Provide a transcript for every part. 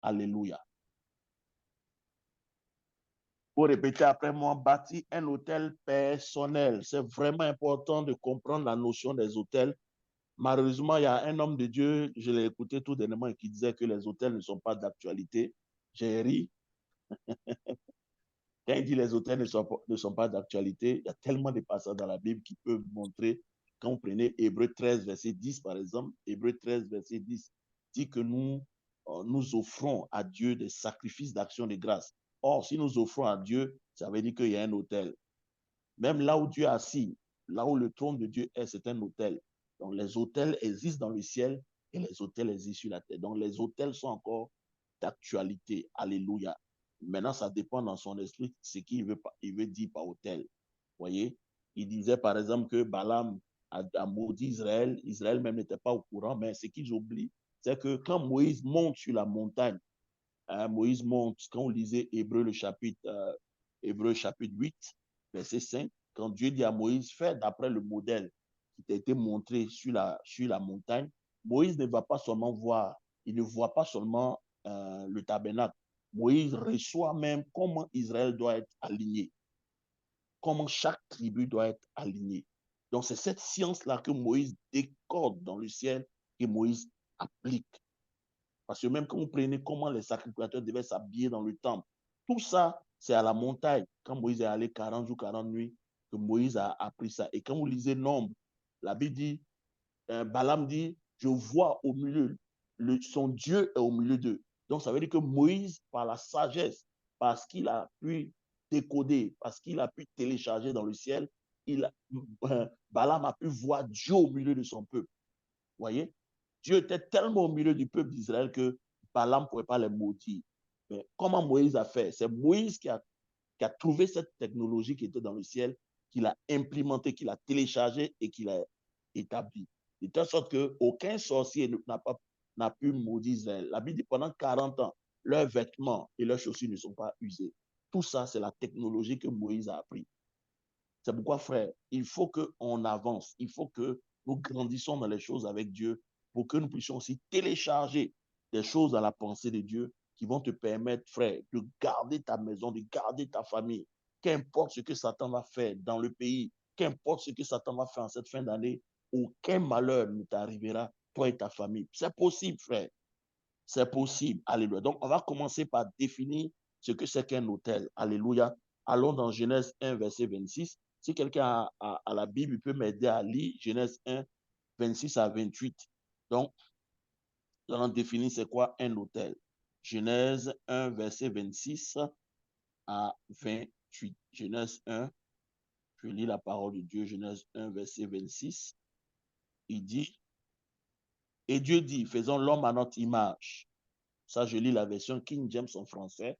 Alléluia. Pour répéter après moi, bâtir un hôtel personnel. C'est vraiment important de comprendre la notion des hôtels. Malheureusement, il y a un homme de Dieu, je l'ai écouté tout dernièrement, qui disait que les hôtels ne sont pas d'actualité. J'ai ri. Quand il dit les hôtels ne sont pas d'actualité, il y a tellement de passages dans la Bible qui peuvent montrer, quand vous prenez Hébreux 13, verset 10, par exemple, Hébreux 13, verset 10, dit que nous offrons à Dieu des sacrifices d'action de grâce. Or, si nous offrons à Dieu, ça veut dire qu'il y a un hôtel. Même là où Dieu est assis, là où le trône de Dieu est, c'est un hôtel. Donc, les hôtels existent dans le ciel et les hôtels existent sur la terre. Donc, les hôtels sont encore d'actualité. Alléluia. Maintenant, ça dépend dans son esprit ce qu'il veut dire par hôtel. Vous voyez, il disait par exemple que Balaam a maudit Israël. Israël même n'était pas au courant, mais ce qu'ils oublient, c'est que quand Moïse monte sur la montagne, Moïse monte, quand on lisait Hébreux chapitre 8, verset 5, quand Dieu dit à Moïse, fais d'après le modèle qui t'a été montré sur la montagne, Moïse ne va pas seulement voir, il ne voit pas seulement le tabernacle. Moïse reçoit même comment Israël doit être aligné, comment chaque tribu doit être alignée. Donc, c'est cette science-là que Moïse décode dans le ciel et Moïse applique. Parce que même quand vous prenez comment les sacrificateurs devaient s'habiller dans le temple, tout ça, c'est à la montagne. Quand Moïse est allé 40 jours, 40 nuits, que Moïse a appris ça. Et quand vous lisez Nombre, la Bible dit, Balaam dit, je vois au milieu, son Dieu est au milieu d'eux. Donc, ça veut dire que Moïse, par la sagesse, parce qu'il a pu décoder, parce qu'il a pu télécharger dans le ciel, Balaam a pu voir Dieu au milieu de son peuple. Vous voyez? Dieu était tellement au milieu du peuple d'Israël que Balaam ne pouvait pas les maudire. Mais comment Moïse a fait? C'est Moïse qui a trouvé cette technologie qui était dans le ciel, qu'il a implémentée, qu'il a téléchargée et qu'il a établie. De telle sorte qu'aucun sorcier n'a pu maudire Israël. La Bible dit pendant 40 ans, leurs vêtements et leurs chaussures ne sont pas usés. Tout ça, c'est la technologie que Moïse a appris. C'est pourquoi, frère, il faut qu'on avance. Il faut que nous grandissons dans les choses avec Dieu pour que nous puissions aussi télécharger des choses à la pensée de Dieu qui vont te permettre, frère, de garder ta maison, de garder ta famille. Qu'importe ce que Satan va faire dans le pays, qu'importe ce que Satan va faire en cette fin d'année, aucun malheur ne t'arrivera, toi et ta famille. C'est possible, frère. C'est possible. Alléluia. Donc, on va commencer par définir ce que c'est qu'un hôtel. Alléluia. Allons dans Genèse 1, verset 26. Si quelqu'un a la Bible, il peut m'aider à lire Genèse 1, 26 à 28. Donc, nous allons définir c'est quoi un hôtel. Genèse 1, verset 26 à 28. Genèse 1, je lis la parole de Dieu. Genèse 1, verset 26. Il dit, et Dieu dit, faisons l'homme à notre image. Ça, je lis la version King James en français.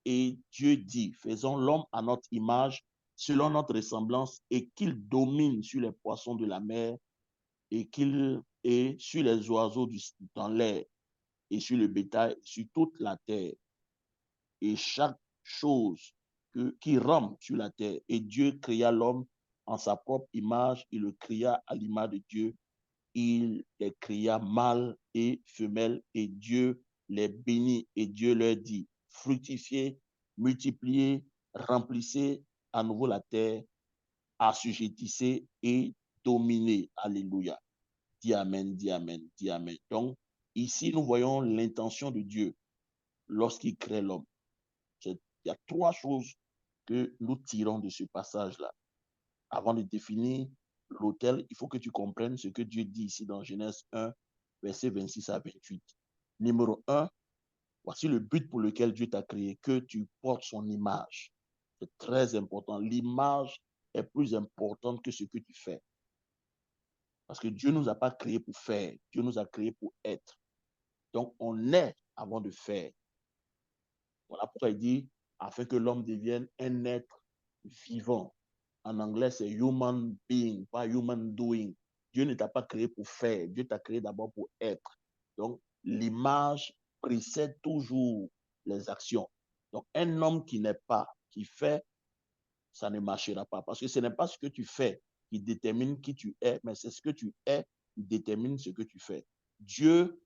Et Dieu dit, faisons l'homme à notre image, selon notre ressemblance, et qu'il domine sur les poissons de la mer, et sur les oiseaux dans l'air, et sur le bétail, sur toute la terre, et chaque chose qui rampe sur la terre. Et Dieu créa l'homme en sa propre image, il le créa à l'image de Dieu, il les créa mâle et femelle, et Dieu les bénit, et Dieu leur dit, fructifiez, multipliez, remplissez à nouveau la terre, assujettissez et dominez. Alléluia. Dis Amen, dis Amen, dis Amen. Donc, ici, nous voyons l'intention de Dieu lorsqu'il crée l'homme. Il y a trois choses que nous tirons de ce passage-là. Avant de définir l'autel, il faut que tu comprennes ce que Dieu dit ici dans Genèse 1, verset 26 à 28. Numéro 1, voici le but pour lequel Dieu t'a créé, que tu portes son image. C'est très important. L'image est plus importante que ce que tu fais. Parce que Dieu ne nous a pas créés pour faire, Dieu nous a créés pour être. Donc, on est avant de faire. Voilà pourquoi il dit, afin que l'homme devienne un être vivant. En anglais, c'est human being, pas human doing. Dieu ne t'a pas créé pour faire, Dieu t'a créé d'abord pour être. Donc, l'image précède toujours les actions. Donc, un homme qui n'est pas, qui fait, ça ne marchera pas. Parce que ce n'est pas ce que tu fais qui détermine qui tu es, mais c'est ce que tu es qui détermine ce que tu fais. Dieu,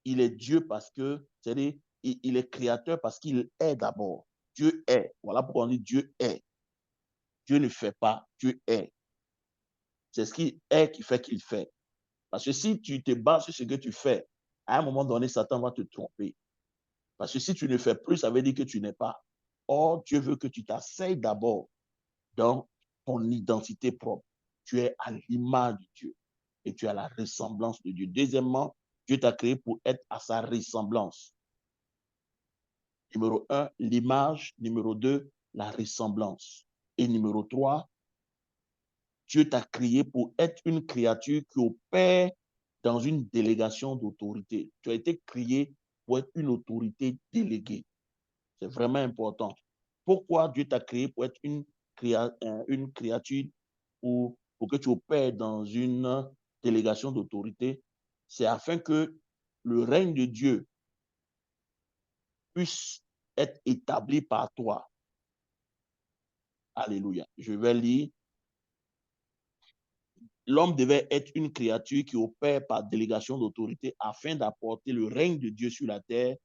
il est Dieu parce que, c'est-à-dire, il est créateur parce qu'il est d'abord. Dieu est. Voilà pourquoi on dit Dieu est. Dieu ne fait pas, Dieu est. C'est ce qui est qui fait qu'il fait. Parce que si tu te bases sur ce que tu fais, à un moment donné, Satan va te tromper. Parce que si tu ne fais plus, ça veut dire que tu n'es pas. Or, Dieu veut que tu t'asseyes d'abord dans ton identité propre. Tu es à l'image de Dieu et tu as la ressemblance de Dieu. Deuxièmement, Dieu t'a créé pour être à sa ressemblance. Numéro 1, l'image. Numéro 2, la ressemblance. Et numéro 3, Dieu t'a créé pour être une créature qui opère dans une délégation d'autorité. Tu as été créé pour être une autorité déléguée. C'est vraiment important. Pourquoi Dieu t'a créé pour être une créature ou pour que tu opères dans une délégation d'autorité? C'est afin que le règne de Dieu puisse être établi par toi. Alléluia. Je vais lire. L'homme devait être une créature qui opère par délégation d'autorité afin d'apporter le règne de Dieu sur la terre.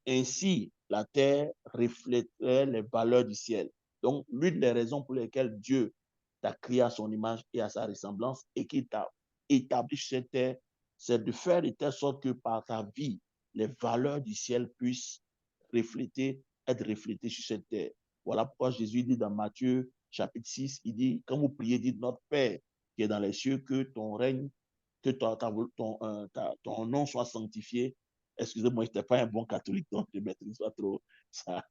Ainsi, la terre reflèterait les valeurs du ciel. Donc, l'une des raisons pour lesquelles Dieu t'a créé à son image et à sa ressemblance et qu'il t'a établi sur cette terre, c'est de faire de telle sorte que par ta vie, les valeurs du ciel puissent être reflétées sur cette terre. Voilà pourquoi Jésus dit dans Matthieu chapitre 6, il dit, quand vous priez, dites notre Père qui est dans les cieux, que ton règne, que ton nom soit sanctifié. Excusez-moi, je n'étais pas un bon catholique, donc je ne maîtrise pas trop ça.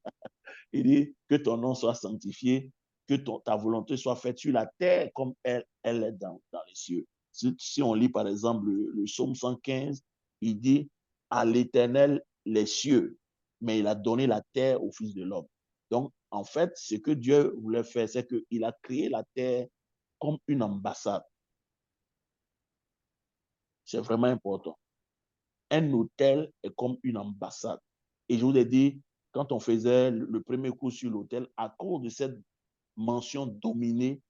Il dit que ton nom soit sanctifié, que ta volonté soit faite sur la terre comme elle est dans les cieux. Si on lit par exemple le psaume 115, il dit à l'Éternel les cieux, mais il a donné la terre au Fils de l'homme. Donc, en fait, ce que Dieu voulait faire, c'est qu'il a créé la terre comme une ambassade. C'est vraiment important. Un hôtel est comme une ambassade. Et je vous ai dit, quand on faisait le premier cours sur l'hôtel, à cause de cette mention dominée,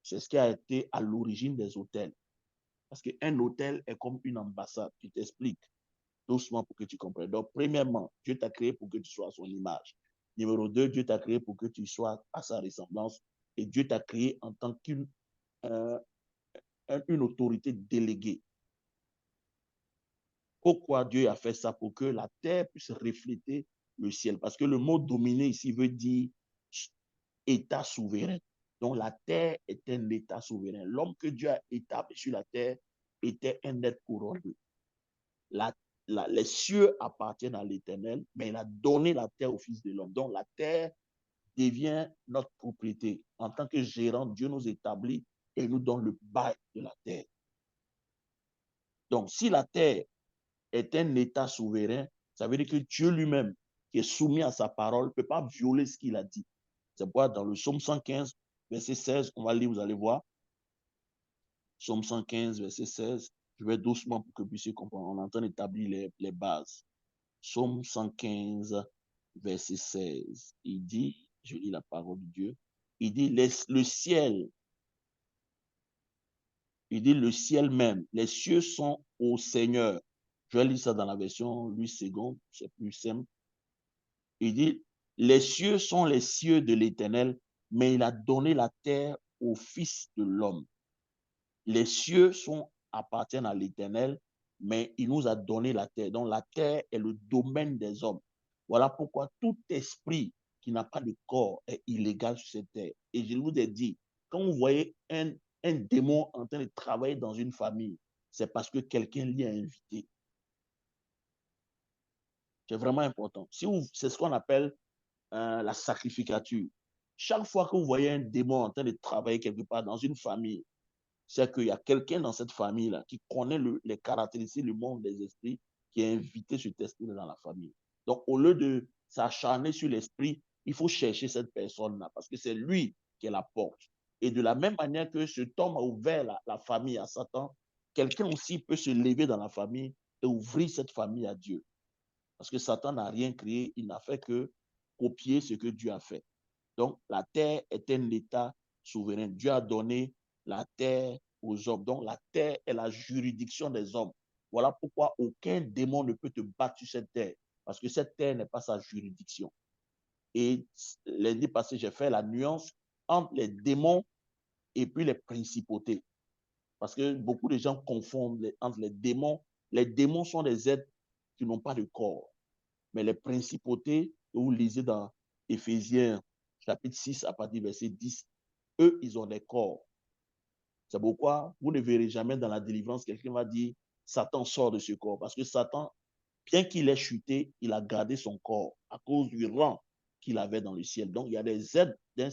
c'est ce qui a été à l'origine des hôtels. Parce qu'un hôtel est comme une ambassade. Je t'explique doucement pour que tu comprennes. Donc, premièrement, Dieu t'a créé pour que tu sois à son image. Numéro 2, Dieu t'a créé pour que tu sois à sa ressemblance. Et Dieu t'a créé en tant qu'une autorité déléguée. Pourquoi Dieu a fait ça? Pour que la terre puisse refléter le ciel. Parce que le mot dominer ici veut dire état souverain. Donc la terre est un état souverain. L'homme que Dieu a établi sur la terre était un être couronné. Les cieux appartiennent à l'Éternel, mais il a donné la terre au Fils de l'homme. Donc la terre devient notre propriété. En tant que gérant, Dieu nous établit et nous donne le bail de la terre. Donc si la terre est un état souverain, ça veut dire que Dieu lui-même, qui est soumis à sa parole, ne peut pas violer ce qu'il a dit. C'est pourquoi dans le psaume 115, verset 16, on va lire, vous allez voir. Psaume 115, verset 16. Je vais doucement pour que vous puissiez comprendre. On est en train d'établir les bases. Psaume 115, verset 16. Il dit, je lis la parole de Dieu, il dit, le ciel, il dit le ciel même, les cieux sont au Seigneur. Je vais lire ça dans la version Louis II, c'est plus simple. Il dit, les cieux sont les cieux de l'Éternel, mais il a donné la terre au Fils de l'homme. Les cieux appartiennent à l'Éternel, mais il nous a donné la terre. Donc la terre est le domaine des hommes. Voilà pourquoi tout esprit qui n'a pas de corps est illégal sur cette terre. Et je vous ai dit, quand vous voyez un démon en train de travailler dans une famille, c'est parce que quelqu'un l'y a invité. C'est vraiment important. C'est ce qu'on appelle la sacrificature. Chaque fois que vous voyez un démon en train de travailler quelque part dans une famille, c'est qu'il y a quelqu'un dans cette famille-là qui connaît les caractéristiques, le monde des esprits, qui est invité cet esprit dans la famille. Donc, au lieu de s'acharner sur l'esprit, il faut chercher cette personne-là parce que c'est lui qui est la porte. Et de la même manière que cet homme a ouvert la famille à Satan, quelqu'un aussi peut se lever dans la famille et ouvrir cette famille à Dieu. Parce que Satan n'a rien créé, il n'a fait que copier ce que Dieu a fait. Donc, la terre est un état souverain. Dieu a donné la terre aux hommes. Donc, la terre est la juridiction des hommes. Voilà pourquoi aucun démon ne peut te battre sur cette terre, parce que cette terre n'est pas sa juridiction. Et lundi passé, j'ai fait la nuance entre les démons et puis les principautés. Parce que beaucoup de gens confondent entre les démons. Les démons sont des êtres qui n'ont pas de corps. Mais les principautés, vous lisez dans Éphésiens chapitre 6 à partir du verset 10, eux, ils ont des corps. C'est pourquoi vous ne verrez jamais dans la délivrance quelqu'un va dire Satan sort de ce corps. Parce que Satan, bien qu'il ait chuté, il a gardé son corps à cause du rang qu'il avait dans le ciel. Donc, il y a des êtres d'une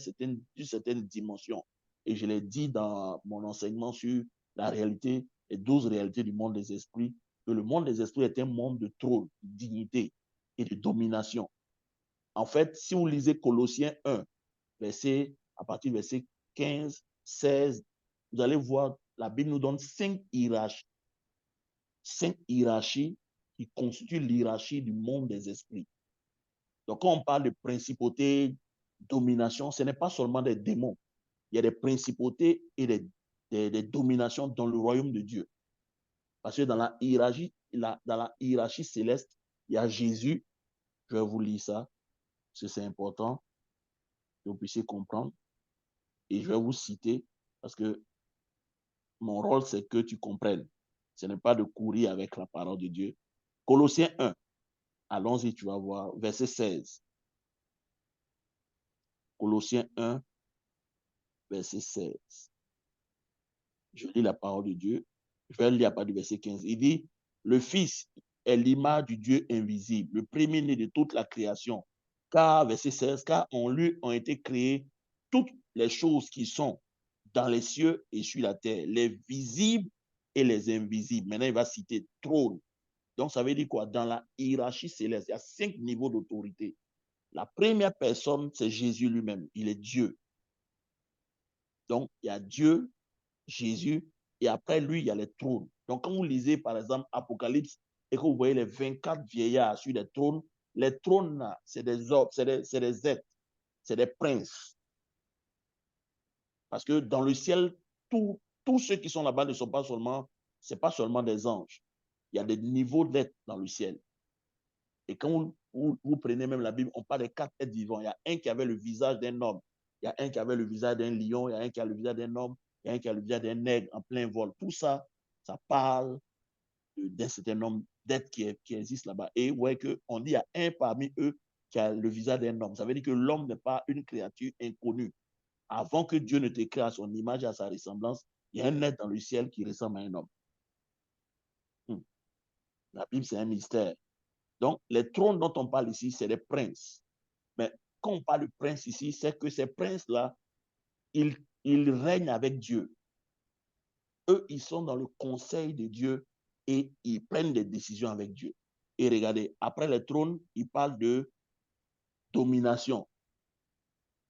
certaine dimension. Et je l'ai dit dans mon enseignement sur la réalité, les 12 réalités du monde des esprits, que le monde des esprits est un monde de trône, de dignité et de domination. En fait, si vous lisez Colossiens 1, à partir du verset 15, 16, vous allez voir, la Bible nous donne 5 hiérarchies qui constituent l'hiérarchie du monde des esprits. Donc, quand on parle de principauté, domination, ce n'est pas seulement des démons. Il y a des principautés et des dominations dans le royaume de Dieu. Parce que dans la hiérarchie céleste, il y a Jésus. Je vais vous lire ça, parce que c'est important que vous puissiez comprendre. Et je vais vous citer, parce que mon rôle, c'est que tu comprennes. Ce n'est pas de courir avec la parole de Dieu. Colossiens 1, allons-y, tu vas voir, verset 16. Colossiens 1, verset 16. Je lis la parole de Dieu. Je vais lire à partir du verset 15. Il dit, le Fils est l'image du Dieu invisible, le premier-né de toute la création. Car, verset 16, car en lui ont été créées toutes les choses qui sont dans les cieux et sur la terre, les visibles et les invisibles. Maintenant, il va citer trône. Donc, ça veut dire quoi? Dans la hiérarchie céleste, il y a 5 niveaux d'autorité. La première personne, c'est Jésus lui-même. Il est Dieu. Donc, il y a Dieu, Jésus, et après lui, il y a les trônes. Donc, quand vous lisez, par exemple, Apocalypse, et que vous voyez les 24 vieillards sur les trônes, là, c'est des hommes, c'est des êtres, c'est des princes. Parce que dans le ciel, tous ceux qui sont là-bas ne sont pas seulement, c'est pas seulement des anges. Il y a des niveaux d'êtres dans le ciel. Et quand vous prenez même la Bible, on parle des 4 êtres vivants. Il y a un qui avait le visage d'un homme, il y a un qui avait le visage d'un lion, il y a un qui a le visage d'un homme, il y a un qui a le visage d'un nègre en plein vol. Tout ça, ça parle d'un certain nombre d'êtres qui existent là-bas. Et ouais, on dit qu'il y a un parmi eux qui a le visage d'un homme. Ça veut dire que l'homme n'est pas une créature inconnue. Avant que Dieu ne te crée à son image et à sa ressemblance, il y a un être dans le ciel qui ressemble à un homme. La Bible, c'est un mystère. Donc, les trônes dont on parle ici, c'est des princes. Mais quand on parle de princes ici, c'est que ces princes-là, ils règnent avec Dieu. Eux, ils sont dans le conseil de Dieu et ils prennent des décisions avec Dieu. Et regardez, après les trônes, il parle de domination.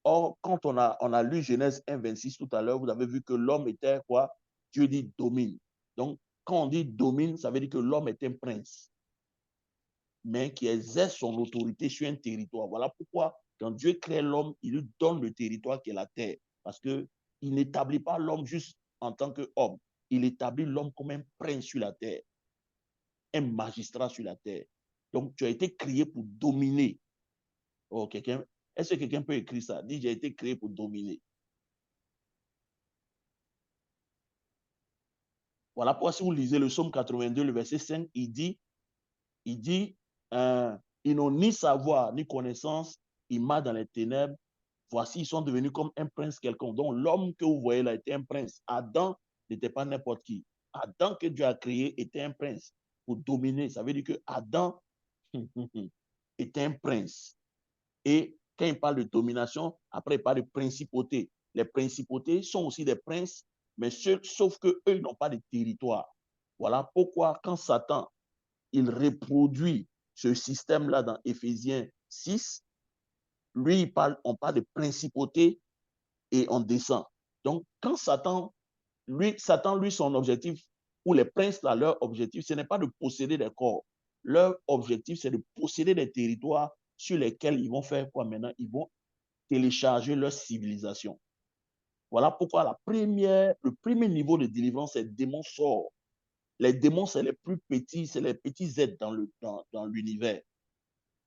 Or, quand on a lu Genèse 1, 26 tout à l'heure, vous avez vu que l'homme était quoi? Dieu dit domine. Donc, quand on dit domine, ça veut dire que l'homme est un prince, mais qui exerce son autorité sur un territoire. Voilà pourquoi, quand Dieu crée l'homme, il lui donne le territoire qui est la terre. Parce qu'il n'établit pas l'homme juste en tant qu'homme. Il établit l'homme comme un prince sur la terre, un magistrat sur la terre. Donc, tu as été créé pour dominer. Oh, est-ce que quelqu'un peut écrire ça? Dit, j'ai été créé pour dominer. Voilà pourquoi si vous lisez le psaume 82, le verset 5, il dit, ils n'ont ni savoir, ni connaissance, ils marchent dans les ténèbres. Voici, ils sont devenus comme un prince quelconque. Donc, l'homme que vous voyez là était un prince. Adam n'était pas n'importe qui. Adam que Dieu a créé était un prince pour dominer. Ça veut dire que Adam était un prince. Et quand il parle de domination, après il parle de principauté. Les principautés sont aussi des princes, mais sauf qu'eux, ils n'ont pas de territoire. Voilà pourquoi quand Satan, il reproduit ce système-là dans Éphésiens 6, lui, on parle de principauté et on descend. Donc, quand Satan, son objectif, ou les princes, là, leur objectif, ce n'est pas de posséder des corps. Leur objectif, c'est de posséder des territoires sur lesquels ils vont faire quoi maintenant? Ils vont télécharger leur civilisation. Voilà pourquoi le premier niveau de délivrance, c'est démon sort. Les démons, c'est les plus petits, c'est les petits êtres dans l'univers.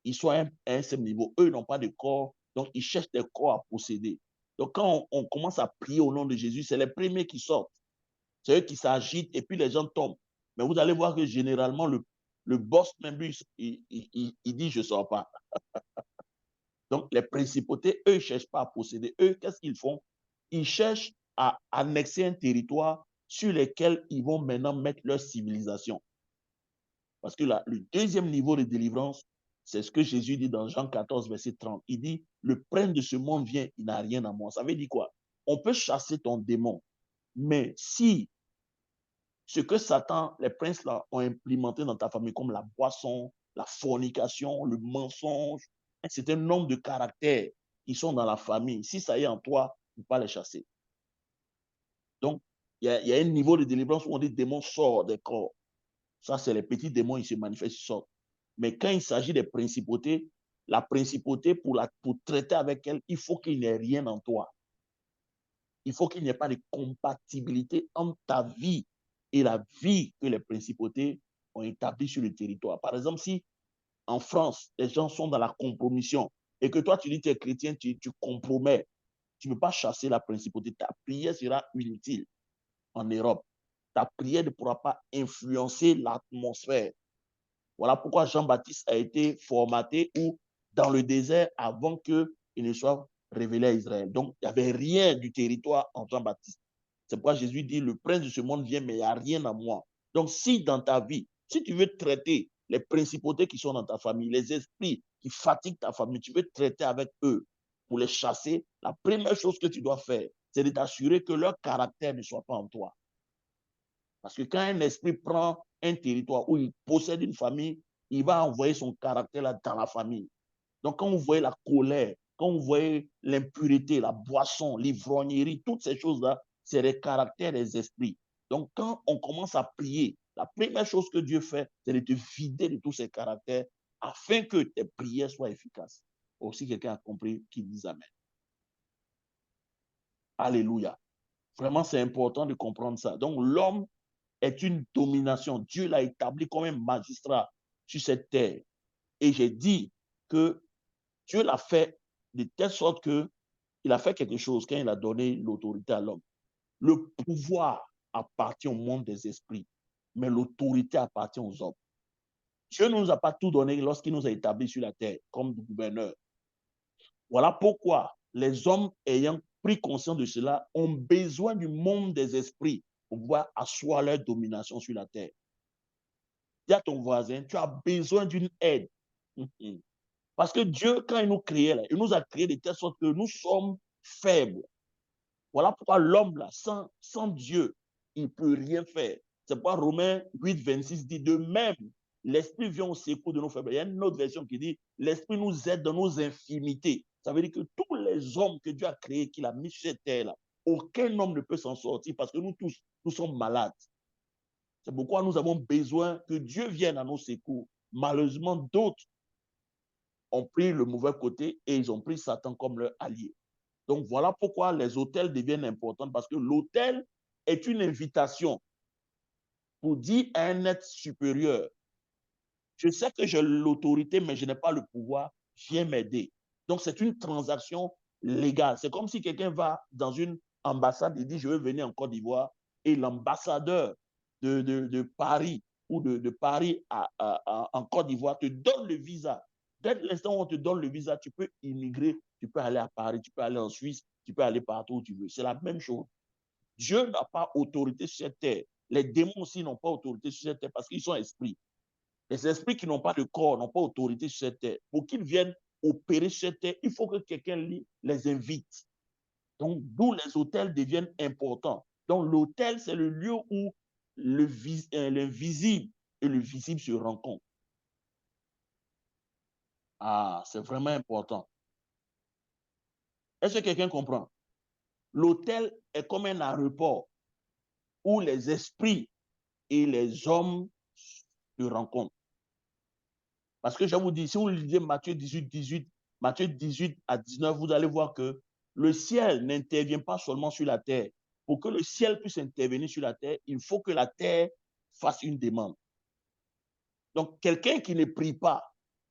Ils sont à un seul niveau. Eux n'ont pas de corps, donc ils cherchent des corps à posséder. Donc quand on commence à prier au nom de Jésus, c'est les premiers qui sortent. C'est eux qui s'agitent et puis les gens tombent. Mais vous allez voir que généralement, le boss même, lui, il dit, je ne sors pas. Donc les principautés, eux, ils ne cherchent pas à posséder. Eux, qu'est-ce qu'ils font? Ils cherchent à annexer un territoire sur lequel ils vont maintenant mettre leur civilisation. Parce que là, le deuxième niveau de délivrance, c'est ce que Jésus dit dans Jean 14, verset 30. Il dit, le prince de ce monde vient, il n'a rien à moi. Ça veut dire quoi? On peut chasser ton démon, mais si ce que Satan, les princes là, ont implémenté dans ta famille, comme la boisson, la fornication, le mensonge, un certain nombre de caractères qui sont dans la famille, si ça y est en toi, tu ne peux pas les chasser. Donc, il y a un niveau de délivrance où on dit démon sort des corps. Ça, c'est les petits démons, ils se manifestent, ils sortent. Mais quand il s'agit des principautés, la principauté, pour traiter avec elle, il faut qu'il n'y ait rien en toi. Il faut qu'il n'y ait pas de compatibilité entre ta vie et la vie que les principautés ont établie sur le territoire. Par exemple, si en France, les gens sont dans la compromission et que toi, tu dis que tu es chrétien, tu compromets, tu ne peux pas chasser la principauté. Ta prière sera inutile en Europe. Ta prière ne pourra pas influencer l'atmosphère. Voilà pourquoi Jean-Baptiste a été formaté ou dans le désert avant qu'il ne soit révélé à Israël. Donc, il n'y avait rien du territoire en Jean-Baptiste. C'est pourquoi Jésus dit, le prince de ce monde vient, mais il n'y a rien à moi. Donc, si dans ta vie, si tu veux traiter les principautés qui sont dans ta famille, les esprits qui fatiguent ta famille, tu veux traiter avec eux pour les chasser, la première chose que tu dois faire, c'est de t'assurer que leur caractère ne soit pas en toi. Parce que quand un esprit prend un territoire où il possède une famille, il va envoyer son caractère là dans la famille. Donc, quand vous voyez la colère, quand vous voyez l'impureté, la boisson, l'ivrognerie, toutes ces choses-là, c'est les caractères des esprits. Donc, quand on commence à prier, la première chose que Dieu fait, c'est de te vider de tous ces caractères afin que tes prières soient efficaces. Aussi, quelqu'un a compris qu'il dise Amen. Alléluia. Vraiment, c'est important de comprendre ça. Donc, l'homme est une domination. Dieu l'a établi comme un magistrat sur cette terre. Et j'ai dit que Dieu l'a fait de telle sorte qu'il a fait quelque chose quand il a donné l'autorité à l'homme. Le pouvoir appartient au monde des esprits, mais l'autorité appartient aux hommes. Dieu ne nous a pas tout donné lorsqu'il nous a établis sur la terre comme gouverneurs. Voilà pourquoi les hommes ayant pris conscience de cela ont besoin du monde des esprits pour pouvoir asseoir leur domination sur la terre. Dis à ton voisin, tu as besoin d'une aide. Parce que Dieu, quand il nous créait, là, il nous a créés de telle sorte que nous sommes faibles. Voilà pourquoi l'homme, là, sans Dieu, il ne peut rien faire. C'est pourquoi Romains 8, 26 dit, de même, l'Esprit vient au secours de nos faiblesses. Il y a une autre version qui dit, l'Esprit nous aide dans nos infimités. Ça veut dire que tous les hommes que Dieu a créés, qu'il a mis sur cette terre-là, aucun homme ne peut s'en sortir parce que nous tous, nous sommes malades. C'est pourquoi nous avons besoin que Dieu vienne à nos secours. Malheureusement, d'autres ont pris le mauvais côté et ils ont pris Satan comme leur allié. Donc voilà pourquoi les autels deviennent importants, parce que l'autel est une invitation pour dire à un être supérieur, je sais que j'ai l'autorité, mais je n'ai pas le pouvoir, viens m'aider. Donc c'est une transaction légale. C'est comme si quelqu'un va dans une ambassade et dit, je veux venir en Côte d'Ivoire, et l'ambassadeur de Paris ou de Paris en Côte d'Ivoire te donne le visa. Dès l'instant où on te donne le visa, tu peux immigrer, tu peux aller à Paris, tu peux aller en Suisse, tu peux aller partout où tu veux. C'est la même chose. Dieu n'a pas autorité sur cette terre. Les démons aussi n'ont pas autorité sur cette terre parce qu'ils sont esprits. Les esprits qui n'ont pas de corps n'ont pas autorité sur cette terre. Pour qu'ils viennent opérer sur cette terre, il faut que quelqu'un les invite. Donc, d'où les hôtels deviennent importants. Donc, l'hôtel, c'est le lieu où l'invisible et le visible se rencontrent. Ah, c'est vraiment important. Est-ce que quelqu'un comprend? L'hôtel est comme un aéroport où les esprits et les hommes se rencontrent. Parce que je vous dis, si vous lisez Matthieu 18, Matthieu 18 à 19, vous allez voir que le ciel n'intervient pas seulement sur la terre. Pour que le ciel puisse intervenir sur la terre, il faut que la terre fasse une demande. Donc, quelqu'un qui ne prie pas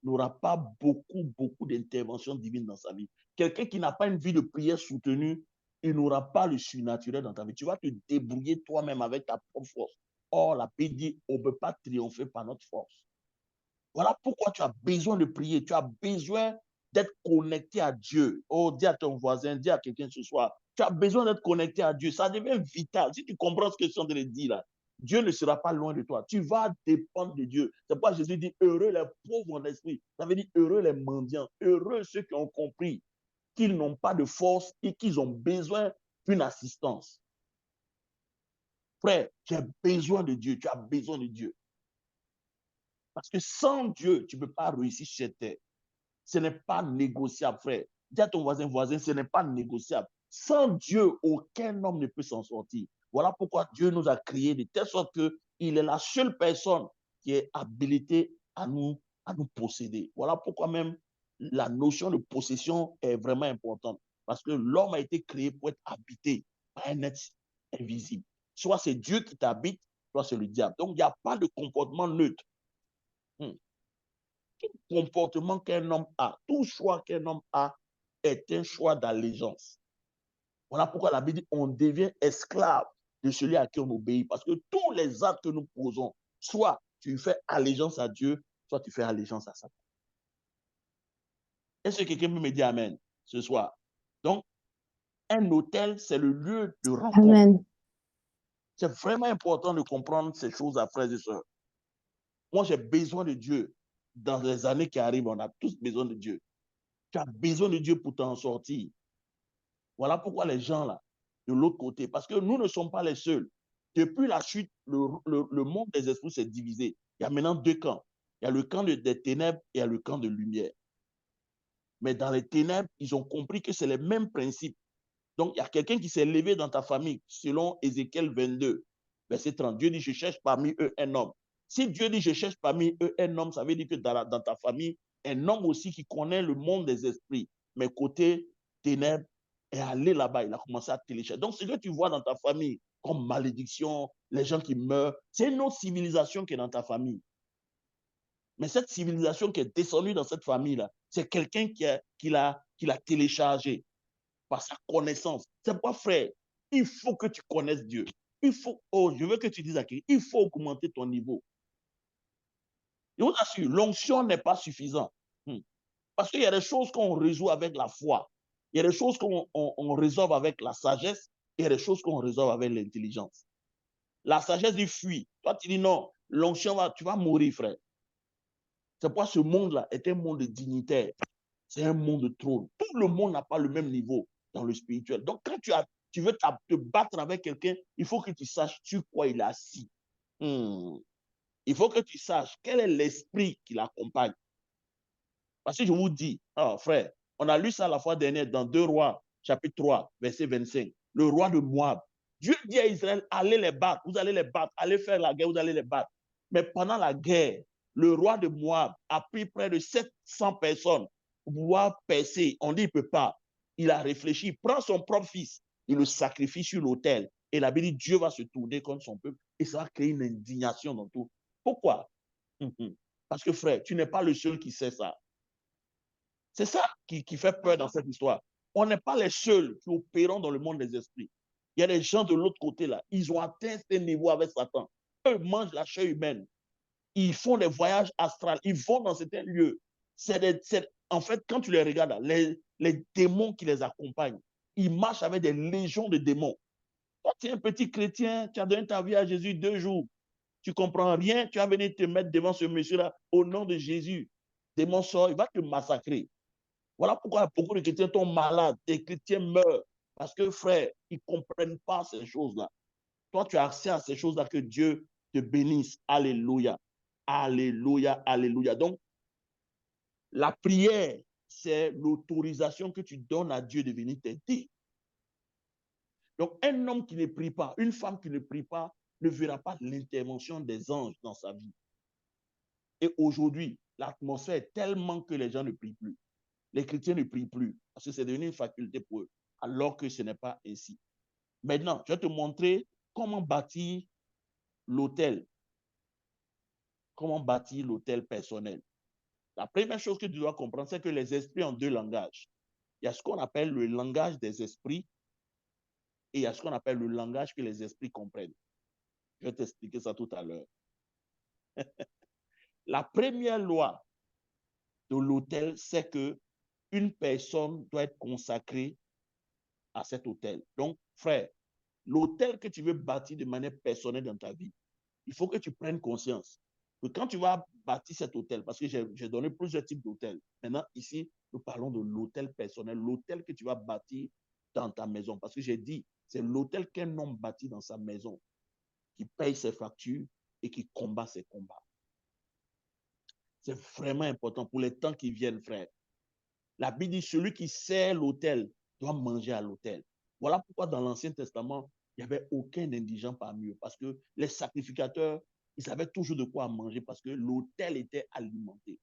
n'aura pas beaucoup d'interventions divines dans sa vie. Quelqu'un qui n'a pas une vie de prière soutenue, il n'aura pas le surnaturel dans ta vie. Tu vas te débrouiller toi-même avec ta propre force. Or, la Bible dit, on ne peut pas triompher par notre force. Voilà pourquoi tu as besoin de prier. Tu as besoin d'être connecté à Dieu. Oh, dis à ton voisin, dis à quelqu'un ce soir. Tu as besoin d'être connecté à Dieu. Ça devient vital. Si tu comprends ce que je suis en train de dire là, Dieu ne sera pas loin de toi. Tu vas dépendre de Dieu. C'est pourquoi Jésus dit, heureux les pauvres en esprit. Ça veut dire heureux les mendiants. Heureux ceux qui ont compris qu'ils n'ont pas de force et qu'ils ont besoin d'une assistance. Frère, tu as besoin de Dieu. Tu as besoin de Dieu. Parce que sans Dieu, tu ne peux pas réussir sur cette terre. Ce n'est pas négociable, frère. Dis à ton voisin, ce n'est pas négociable. Sans Dieu, aucun homme ne peut s'en sortir. Voilà pourquoi Dieu nous a créés de telle sorte qu'il est la seule personne qui est habilitée à nous posséder. Voilà pourquoi même la notion de possession est vraiment importante. Parce que l'homme a été créé pour être habité par un être invisible. Soit c'est Dieu qui t'habite, soit c'est le diable. Donc, il n'y a pas de comportement neutre. Tout comportement qu'un homme a, tout choix qu'un homme a est un choix d'allégeance. Voilà pourquoi la Bible dit on devient esclave de celui à qui on obéit. Parce que tous les actes que nous posons, soit tu fais allégeance à Dieu, soit tu fais allégeance à Satan. Est-ce que quelqu'un peut me dire Amen ce soir? Donc, un hôtel, c'est le lieu de rencontre. Amen. C'est vraiment important de comprendre ces choses à frères et sœurs. Moi, j'ai besoin de Dieu. Dans les années qui arrivent, on a tous besoin de Dieu. Tu as besoin de Dieu pour t'en sortir. Voilà pourquoi les gens là, de l'autre côté, parce que nous ne sommes pas les seuls. Depuis la chute, le monde des esprits s'est divisé. Il y a maintenant deux camps. Il y a le camp des ténèbres et il y a le camp de lumière. Mais dans les ténèbres, ils ont compris que c'est les mêmes principes. Donc, il y a quelqu'un qui s'est levé dans ta famille, selon Ézéchiel 22, verset 30. Dieu dit, je cherche parmi eux un homme. Si Dieu dit, je cherche parmi eux un homme, ça veut dire que dans ta famille, un homme aussi qui connaît le monde des esprits, mais côté ténèbres, est allé là-bas, il a commencé à télécharger. Donc, ce que tu vois dans ta famille, comme malédiction, les gens qui meurent, c'est une autre civilisation qui est dans ta famille. Mais cette civilisation qui est descendue dans cette famille-là, c'est quelqu'un qui l'a téléchargé par sa connaissance. C'est pas frère. Il faut que tu connaisses Dieu. Il faut, oh, je veux que tu dises à quelqu'un, il faut augmenter ton niveau. Je vous assure, l'onction n'est pas suffisant. Parce qu'il y a des choses qu'on résout avec la foi. Il y a des choses qu'on résolve avec la sagesse et il y a des choses qu'on résolve avec l'intelligence. La sagesse dit fuis. Toi, tu dis non, l'onction, tu vas mourir, frère. C'est pourquoi ce monde-là est un monde dignitaire. C'est un monde de trône. Tout le monde n'a pas le même niveau dans le spirituel. Donc, quand tu veux te battre avec quelqu'un, il faut que tu saches sur quoi il est assis. Il faut que tu saches quel est l'esprit qui l'accompagne. Parce que je vous dis, oh, frère, on a lu ça la fois dernière dans 2 Rois, chapitre 3, verset 25. Le roi de Moab. Dieu dit à Israël, allez les battre, vous allez les battre, allez faire la guerre, vous allez les battre. Mais pendant la guerre, le roi de Moab a pris près de 700 personnes pour pouvoir percer. On dit, il ne peut pas. Il a réfléchi, il prend son propre fils, il le sacrifie sur l'autel. Et la Bible dit, Dieu va se tourner contre son peuple et ça va créer une indignation dans tout. Pourquoi? Parce que frère, tu n'es pas le seul qui sait ça. C'est ça qui fait peur dans cette histoire. On n'est pas les seuls qui opérons dans le monde des esprits. Il y a des gens de l'autre côté là, ils ont atteint ce niveau avec Satan. Eux mangent la chair humaine. Ils font des voyages astrales. Ils vont dans certains lieux. En fait, quand tu les regardes, les démons qui les accompagnent, ils marchent avec des légions de démons. Toi, tu es un petit chrétien, tu as donné ta vie à Jésus 2 jours. Tu ne comprends rien, tu vas venir te mettre devant ce monsieur-là au nom de Jésus. Démon sort, il va te massacrer. Voilà pourquoi beaucoup de chrétiens sont malades, des chrétiens meurent. Parce que, frère, ils ne comprennent pas ces choses-là. Toi, tu as accès à ces choses-là, que Dieu te bénisse. Alléluia. Alléluia, alléluia. Donc, la prière, c'est l'autorisation que tu donnes à Dieu de venir t'aider. Donc, un homme qui ne prie pas, une femme qui ne prie pas, ne verra pas l'intervention des anges dans sa vie. Et aujourd'hui, l'atmosphère est tellement que les gens ne prient plus. Les chrétiens ne prient plus parce que c'est devenu une faculté pour eux, alors que ce n'est pas ainsi. Maintenant, je vais te montrer comment bâtir l'autel comment bâtir l'hôtel personnel. La première chose que tu dois comprendre, c'est que les esprits ont deux langages. Il y a ce qu'on appelle le langage des esprits et il y a ce qu'on appelle le langage que les esprits comprennent. Je vais t'expliquer ça tout à l'heure. La première loi de l'hôtel, c'est que une personne doit être consacrée à cet hôtel. Donc, frère, l'hôtel que tu veux bâtir de manière personnelle dans ta vie, il faut que tu prennes conscience que quand tu vas bâtir cet hôtel, parce que j'ai donné plusieurs types d'hôtels. Maintenant, ici, nous parlons de l'hôtel personnel, l'hôtel que tu vas bâtir dans ta maison. Parce que j'ai dit, c'est l'hôtel qu'un homme bâtit dans sa maison, qui paye ses factures et qui combat ses combats. C'est vraiment important pour les temps qui viennent, frère. La Bible dit, celui qui sert l'hôtel doit manger à l'hôtel. Voilà pourquoi dans l'Ancien Testament, il n'y avait aucun indigent parmi eux. Parce que les sacrificateurs, ils savaient toujours de quoi manger parce que l'hôtel était alimenté.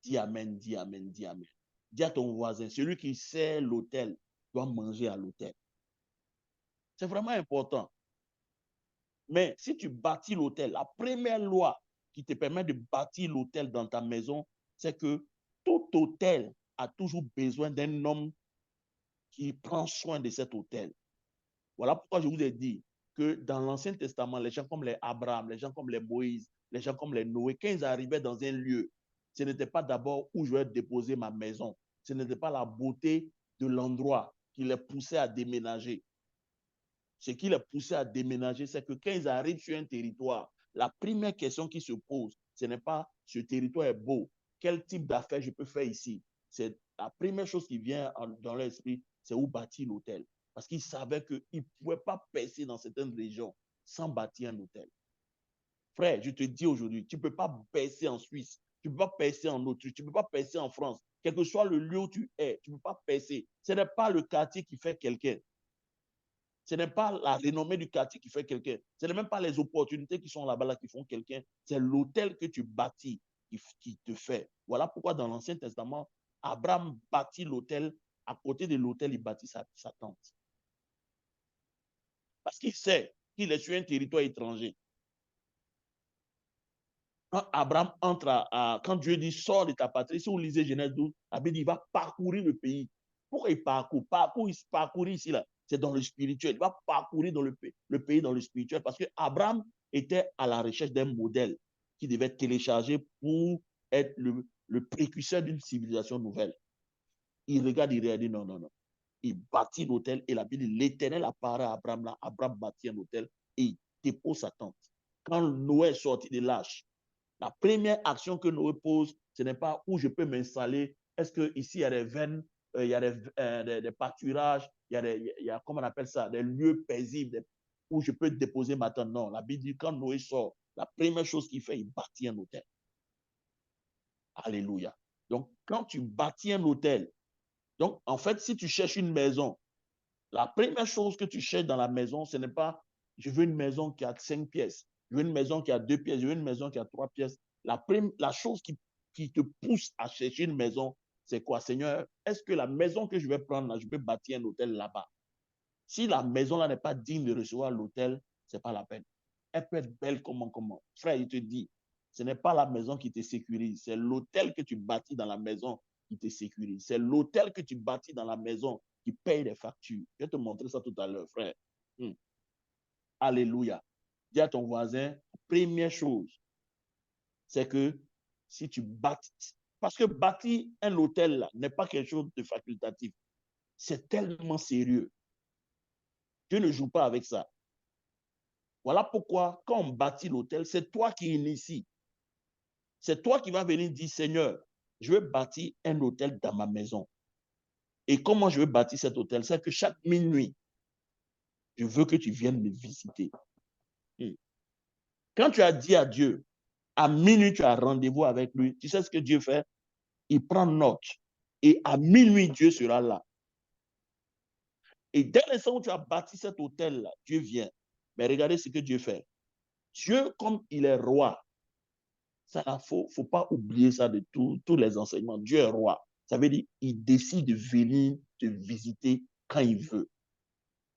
Dis amen, dis amen, dis amen. Dis à ton voisin, celui qui sert l'hôtel doit manger à l'hôtel. C'est vraiment important. Mais si tu bâtis l'hôtel, la première loi qui te permet de bâtir l'hôtel dans ta maison, c'est que tout hôtel a toujours besoin d'un homme qui prend soin de cet hôtel. Voilà pourquoi je vous ai dit que dans l'Ancien Testament, les gens comme les Abraham, les gens comme les Moïse, les gens comme les Noé, quand ils arrivaient dans un lieu, ce n'était pas d'abord où je vais déposer ma maison. Ce n'était pas la beauté de l'endroit qui les poussait à déménager. Ce qui les poussait à déménager, c'est que quand ils arrivent sur un territoire, la première question qui se pose, ce n'est pas ce territoire est beau, quel type d'affaires je peux faire ici. C'est la première chose qui vient dans l'esprit, c'est où bâtir l'hôtel. Parce qu'ils savaient qu'ils ne pouvaient pas percer dans certaines régions sans bâtir un hôtel. Frère, je te dis aujourd'hui, tu ne peux pas percer en Suisse, tu ne peux pas percer en Autriche, tu ne peux pas percer en France. Quel que soit le lieu où tu es, tu ne peux pas percer. Ce n'est pas le quartier qui fait quelqu'un. Ce n'est pas la renommée du quartier qui fait quelqu'un. Ce n'est même pas les opportunités qui sont là-bas là qui font quelqu'un. C'est l'hôtel que tu bâtis qui te fait. Voilà pourquoi dans l'Ancien Testament, Abraham bâtit l'hôtel. À côté de l'hôtel, il bâtit sa tente. Parce qu'il sait qu'il est sur un territoire étranger. Quand Abraham entre quand Dieu dit sors de ta patrie, si vous lisez Genèse 12, la Bible dit il va parcourir le pays. Pourquoi il parcourt? Parcourir ici, là, c'est dans le spirituel. Il va parcourir dans le pays dans le spirituel parce que Abraham était à la recherche d'un modèle qui devait être téléchargé pour être le précurseur d'une civilisation nouvelle. Il regarde, il dit non, non, non. Il bâtit l'hôtel et la Bible dit l'Éternel apparaît à Abraham là. Abraham bâtit un hôtel et il dépose sa tente. Quand Noé est sorti de l'arche, la première action que Noé pose, ce n'est pas où je peux m'installer. Est-ce qu'ici, il y a des veines, il y a des pâturages, il y a, comment on appelle ça, des lieux paisibles où je peux déposer ma tente. Non, la Bible dit quand Noé sort, la première chose qu'il fait, il bâtit un hôtel. Alléluia. Donc, quand tu bâtis un hôtel, donc, en fait, si tu cherches une maison, la première chose que tu cherches dans la maison, ce n'est pas je veux une maison qui a 5 pièces, je veux une maison qui a 2 pièces, je veux une maison qui a 3 pièces. La chose qui te pousse à chercher une maison, c'est quoi, Seigneur? Est-ce que la maison que je vais prendre là, je peux bâtir un hôtel là-bas? Si la maison là n'est pas digne de recevoir l'hôtel, ce n'est pas la peine. Elle peut être belle comment. Frère, il te dit, ce n'est pas la maison qui te sécurise, c'est l'hôtel que tu bâtis dans la maison qui te sécurise. C'est l'hôtel que tu bâtis dans la maison qui paye les factures. Je vais te montrer ça tout à l'heure, frère. Alléluia. Dis à ton voisin, première chose, c'est que si tu bâtis, parce que bâtir un hôtel n'est pas quelque chose de facultatif. C'est tellement sérieux. Dieu ne joue pas avec ça. Voilà pourquoi, quand on bâtit l'hôtel, c'est toi qui initie. C'est toi qui vas venir dire, Seigneur, je veux bâtir un hôtel dans ma maison. Et comment je veux bâtir cet hôtel? C'est que chaque minuit, je veux que tu viennes me visiter. Quand tu as dit à Dieu, à minuit, tu as rendez-vous avec lui, tu sais ce que Dieu fait? Il prend note. Et à minuit, Dieu sera là. Et dès l'instant où tu as bâti cet hôtel-là, Dieu vient. Mais regardez ce que Dieu fait. Dieu, comme il est roi, ça, faut pas oublier ça de tous les enseignements. Dieu est roi. Ça veut dire qu'il décide de venir te visiter quand il veut.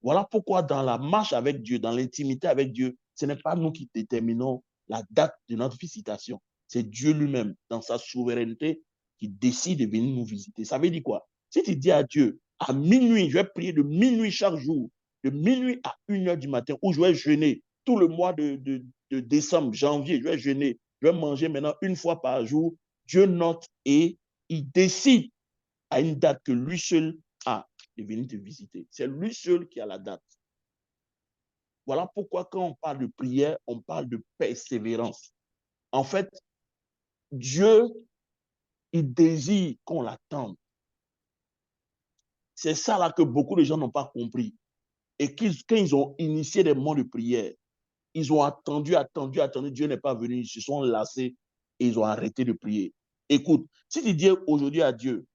Voilà pourquoi dans la marche avec Dieu, dans l'intimité avec Dieu, ce n'est pas nous qui déterminons la date de notre visitation. C'est Dieu lui-même, dans sa souveraineté, qui décide de venir nous visiter. Ça veut dire quoi? Si tu dis à Dieu, à minuit, je vais prier de minuit chaque jour, de minuit à 1h du matin, où je vais jeûner tout le mois de décembre, janvier, je vais jeûner, je vais manger maintenant une fois par jour, Dieu note et il décide à une date que lui seul a de venir te visiter. C'est lui seul qui a la date. Voilà pourquoi quand on parle de prière, on parle de persévérance. En fait, Dieu, il désire qu'on l'attende. C'est ça là que beaucoup de gens n'ont pas compris. Et quand ils ont initié des moments de prière, ils ont attendu, Dieu n'est pas venu, ils se sont lassés et ils ont arrêté de prier. Écoute, si tu dis aujourd'hui à Dieu,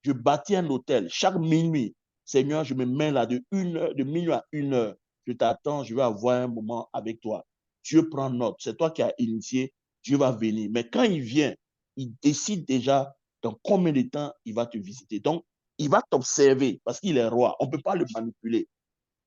je bâtis un hôtel chaque minuit, Seigneur, je me mets là de minuit à 1h, je t'attends, je vais avoir un moment avec toi. Dieu prend note, c'est toi qui as initié, Dieu va venir. Mais quand il vient, il décide déjà dans combien de temps il va te visiter. Donc, il va t'observer parce qu'il est roi. On ne peut pas le manipuler.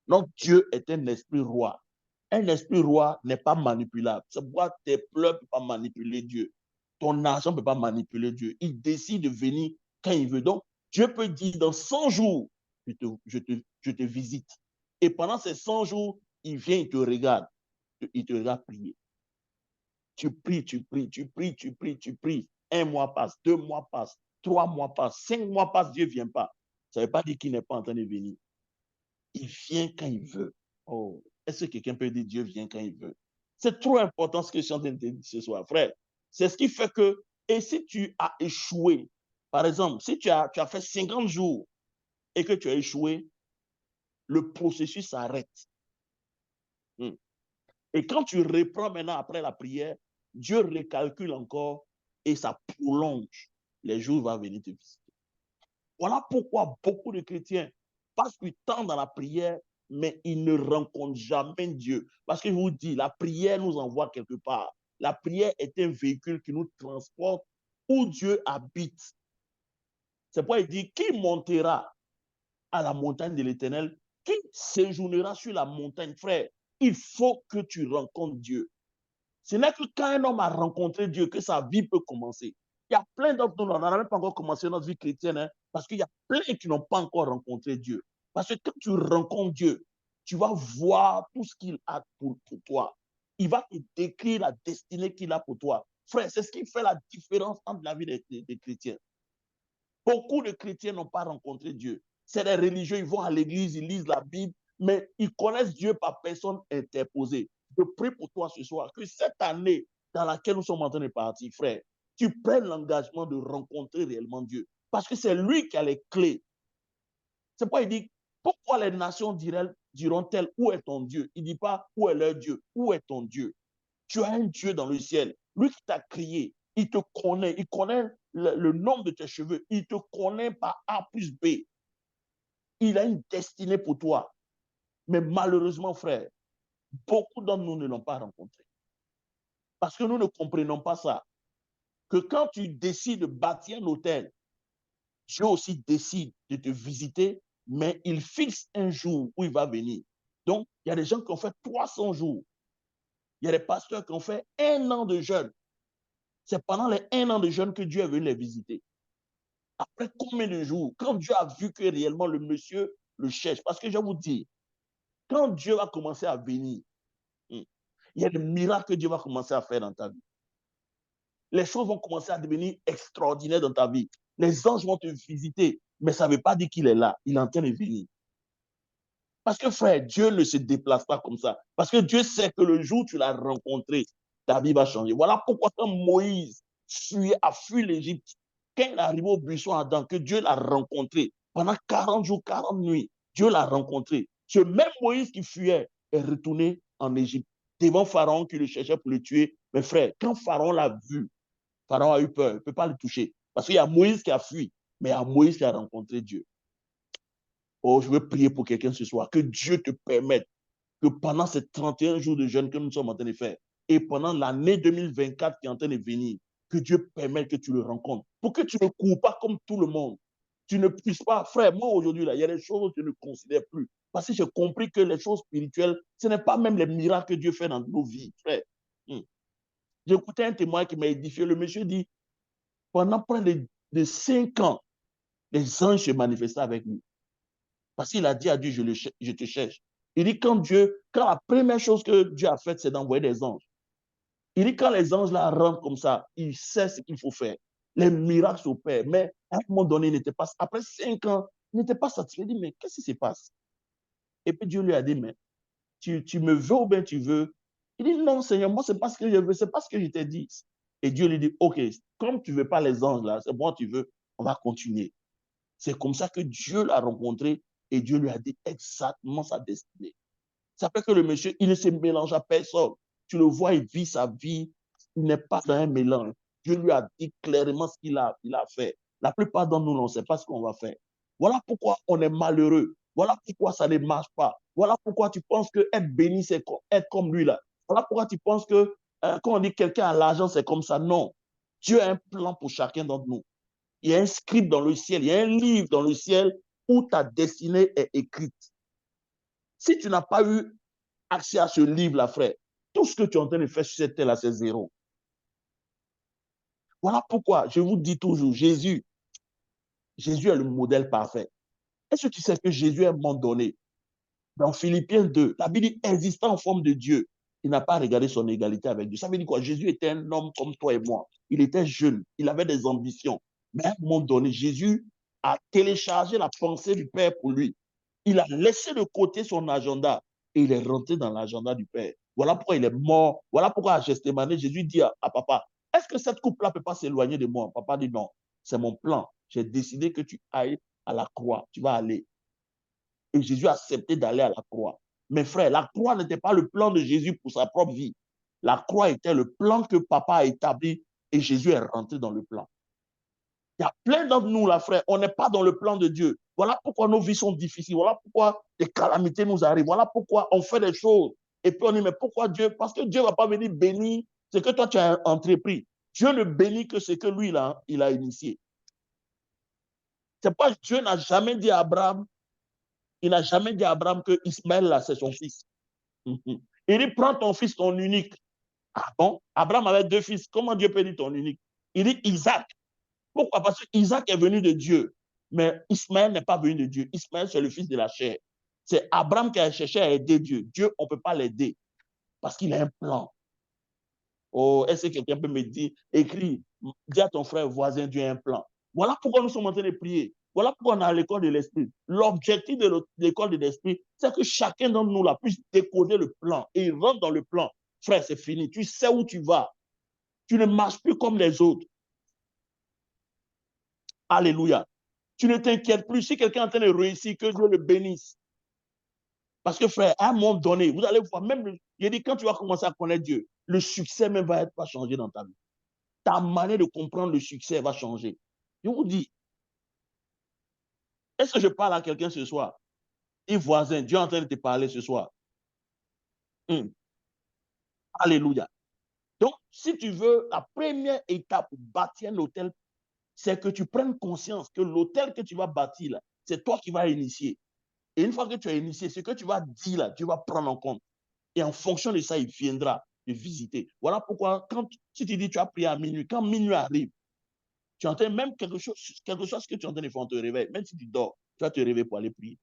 Donc, Dieu est un esprit roi. Un esprit roi n'est pas manipulable. C'est pourquoi tes pleurs ne peuvent pas manipuler Dieu. Ton argent ne peut pas manipuler Dieu. Il décide de venir quand il veut. Donc, Dieu peut dire dans 100 jours, je te visite. Et pendant ces 100 jours, il vient, il te regarde. Il te regarde prier. Tu pries, tu pries, tu pries, tu pries, tu pries. 1 mois passe, 2 mois passent, 3 mois passent, 5 mois passent, Dieu ne vient pas. Ça ne veut pas dire qu'il n'est pas en train de venir. Il vient quand il veut. Oh, est-ce que quelqu'un peut dire Dieu vient quand il veut? C'est trop important ce que je suis en train de te dire ce soir, frère. C'est ce qui fait que, et si tu as échoué, par exemple, si tu as fait 50 jours et que tu as échoué, le processus s'arrête. Et quand tu reprends maintenant après la prière, Dieu recalcule encore et ça prolonge. Les jours vont venir te visiter. Voilà pourquoi beaucoup de chrétiens passent du temps dans la prière, mais ils ne rencontrent jamais Dieu. Parce que je vous dis, la prière nous envoie quelque part. La prière est un véhicule qui nous transporte où Dieu habite. C'est pourquoi il dit, qui montera à la montagne de l'Éternel? Qui séjournera sur la montagne? Frère, il faut que tu rencontres Dieu. Ce n'est que quand un homme a rencontré Dieu que sa vie peut commencer. Il y a plein d'autres, on n'a même pas encore commencé notre vie chrétienne, hein, parce qu'il y a plein qui n'ont pas encore rencontré Dieu. Parce que quand tu rencontres Dieu, tu vas voir tout ce qu'il a pour toi. Il va te décrire la destinée qu'il a pour toi. Frère, c'est ce qui fait la différence entre la vie des chrétiens. Beaucoup de chrétiens n'ont pas rencontré Dieu. C'est des religieux, ils vont à l'église, ils lisent la Bible, mais ils connaissent Dieu par personne interposée. Je prie pour toi ce soir que cette année dans laquelle nous sommes en train de partir, frère, tu prennes l'engagement de rencontrer réellement Dieu. Parce que c'est lui qui a les clés. C'est pourquoi il dit, pourquoi les nations diront-elles, où est ton Dieu? Il ne dit pas, où est leur Dieu? Où est ton Dieu? Tu as un Dieu dans le ciel. Lui qui t'a créé, il te connaît. Il connaît le nombre de tes cheveux. Il te connaît par A plus B. Il a une destinée pour toi. Mais malheureusement, frère, beaucoup d'entre nous ne l'ont pas rencontré. Parce que nous ne comprenons pas ça. Que quand tu décides de bâtir un hôtel, Dieu aussi décide de te visiter, mais il fixe un jour où il va venir. Donc, il y a des gens qui ont fait 300 jours. Il y a des pasteurs qui ont fait 1 an de jeûne. C'est pendant les 1 an de jeûne que Dieu est venu les visiter. Après combien de jours? Quand Dieu a vu que réellement le monsieur le cherche. Parce que je vous dis, quand Dieu va commencer à venir, il y a des miracles que Dieu va commencer à faire dans ta vie. Les choses vont commencer à devenir extraordinaires dans ta vie. Les anges vont te visiter, mais ça ne veut pas dire qu'il est là. Il est en train de venir. Parce que frère, Dieu ne se déplace pas comme ça. Parce que Dieu sait que le jour où tu l'as rencontré, ta vie va changer. Voilà pourquoi quand Moïse a fui l'Égypte, quand il est arrivé au buisson Adam, que Dieu l'a rencontré, pendant 40 jours, 40 nuits, Dieu l'a rencontré. Ce même Moïse qui fuyait est retourné en Égypte, devant Pharaon qui le cherchait pour le tuer. Mais frère, quand Pharaon l'a vu, Pharaon a eu peur, il ne peut pas le toucher. Parce qu'il y a Moïse qui a fui, mais il y a Moïse qui a rencontré Dieu. Oh, je veux prier pour quelqu'un ce soir, que Dieu te permette que pendant ces 31 jours de jeûne que nous sommes en train de faire, et pendant l'année 2024 qui est en train de venir, que Dieu permette que tu le rencontres, pour que tu ne cours pas comme tout le monde. Tu ne puisses pas, frère, moi aujourd'hui, là, il y a des choses que je ne considère plus. Parce que j'ai compris que les choses spirituelles, ce n'est pas même les miracles que Dieu fait dans nos vies, frère. J'écoutais un témoin qui m'a édifié. Le monsieur dit, pendant près de 5 ans, les anges se manifestaient avec lui. Parce qu'il a dit à Dieu, je te cherche. Il dit, quand la première chose que Dieu a faite, c'est d'envoyer des anges. Il dit, quand les anges là rentrent comme ça, il sait ce qu'il faut faire. Les miracles s'opèrent. Mais à un moment donné, il n'était pas, après 5 ans, il n'était pas satisfait. Il dit, mais qu'est-ce qui se passe? Et puis Dieu lui a dit, mais tu me veux ou bien tu veux? Il dit, non, Seigneur, moi, ce n'est pas ce que je veux, ce n'est pas ce que je t'ai dit. Et Dieu lui dit, OK, comme tu ne veux pas les anges là, c'est bon, tu veux, on va continuer. C'est comme ça que Dieu l'a rencontré et Dieu lui a dit exactement sa destinée. Ça fait que le monsieur, il ne se mélange à personne. Tu le vois, il vit sa vie, il n'est pas dans un mélange. Dieu lui a dit clairement ce qu'il a fait. La plupart d'entre nous, on ne sait pas ce qu'on va faire. Voilà pourquoi on est malheureux. Voilà pourquoi ça ne marche pas. Voilà pourquoi tu penses que être béni, c'est être comme lui là. Voilà pourquoi tu penses que quand on dit quelqu'un a l'argent, c'est comme ça. Non. Dieu a un plan pour chacun d'entre nous. Il y a un script dans le ciel, il y a un livre dans le ciel où ta destinée est écrite. Si tu n'as pas eu accès à ce livre-là, frère, tout ce que tu es en train de faire sur cette terre-là, c'est zéro. Voilà pourquoi je vous dis toujours, Jésus est le modèle parfait. Est-ce que tu sais que Jésus, à un moment donné, dans Philippiens 2, la Bible dit, existant en forme de Dieu, il n'a pas regardé son égalité avec Dieu. Ça veut dire quoi? Jésus était un homme comme toi et moi. Il était jeune, il avait des ambitions. Mais à un moment donné, Jésus a téléchargé la pensée du Père pour lui. Il a laissé de côté son agenda et il est rentré dans l'agenda du Père. Voilà pourquoi il est mort. Voilà pourquoi à Gethsémani, Jésus dit à papa, est-ce que cette coupe-là ne peut pas s'éloigner de moi? Papa dit non, c'est mon plan. J'ai décidé que tu ailles à la croix. Tu vas aller. Et Jésus a accepté d'aller à la croix. Mais frère, la croix n'était pas le plan de Jésus pour sa propre vie. La croix était le plan que papa a établi et Jésus est rentré dans le plan. Il y a plein d'entre nous, là, frère, on n'est pas dans le plan de Dieu. Voilà pourquoi nos vies sont difficiles. Voilà pourquoi des calamités nous arrivent. Voilà pourquoi on fait des choses. Et puis on dit, mais pourquoi Dieu? Parce que Dieu ne va pas venir bénir ce que toi tu as entrepris. Dieu ne bénit que ce que lui, là, il a initié. C'est pas Dieu n'a jamais dit à Abraham, il n'a jamais dit à Abraham que Ismaël, là, c'est son fils. Il dit, prends ton fils, ton unique. Ah bon? Abraham avait 2 fils. Comment Dieu peut dire ton unique? Il dit Isaac. Pourquoi? Parce que Isaac est venu de Dieu. Mais Ismaël n'est pas venu de Dieu. Ismaël, c'est le fils de la chair. C'est Abraham qui a cherché à aider Dieu. Dieu, on ne peut pas l'aider parce qu'il a un plan. Oh, est-ce que quelqu'un peut me dire, écris, dis à ton frère voisin, Dieu a un plan. Voilà pourquoi nous sommes en train de prier. Voilà pourquoi on a l'école de l'esprit. L'objectif de l'école de l'esprit, c'est que chacun d'entre nous là, puisse décoder le plan et il rentre dans le plan. Frère, c'est fini. Tu sais où tu vas. Tu ne marches plus comme les autres. Alléluia. Tu ne t'inquiètes plus. Si quelqu'un est en train de réussir, que Dieu le bénisse. Parce que frère, à un moment donné, vous allez voir, même, il dit, quand tu vas commencer à connaître Dieu, le succès même va changer dans ta vie. Ta manière de comprendre le succès va changer. Je vous dis, est-ce que je parle à quelqu'un ce soir? Un voisin, Dieu est en train de te parler ce soir. Alléluia. Donc, si tu veux, la première étape pour bâtir un hôtel, c'est que tu prennes conscience que l'hôtel que tu vas bâtir, là, c'est toi qui vas initier. Et une fois que tu as initié, ce que tu vas dire là, tu vas prendre en compte. Et en fonction de ça, il viendra te visiter. Voilà pourquoi, si tu dis tu as prié à minuit, quand minuit arrive, tu entends même quelque chose que tu es en train de faire, on te réveille. Même si tu dors, tu vas te réveiller pour aller prier.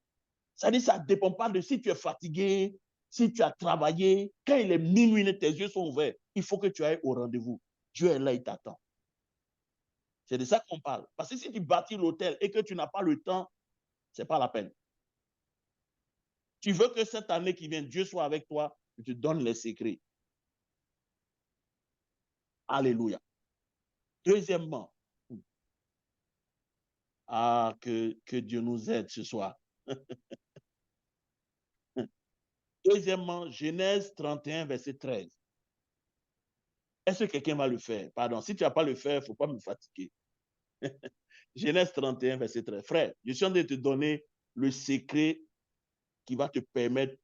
Ça dit, ça ne dépend pas de si tu es fatigué, si tu as travaillé. Quand il est minuit, tes yeux sont ouverts, il faut que tu ailles au rendez-vous. Dieu est là, il t'attend. C'est de ça qu'on parle. Parce que si tu bâtis l'hôtel et que tu n'as pas le temps, ce n'est pas la peine. Tu veux que cette année qui vient, Dieu soit avec toi, je te donne les secrets. Alléluia. Deuxièmement, que Dieu nous aide ce soir. Deuxièmement, Genèse 31, verset 13. Est-ce que quelqu'un va le faire? Pardon, si tu ne vas pas le faire, il ne faut pas me fatiguer. Genèse 31, verset 13. Frère, je suis en train de te donner le secret qui va te permettre,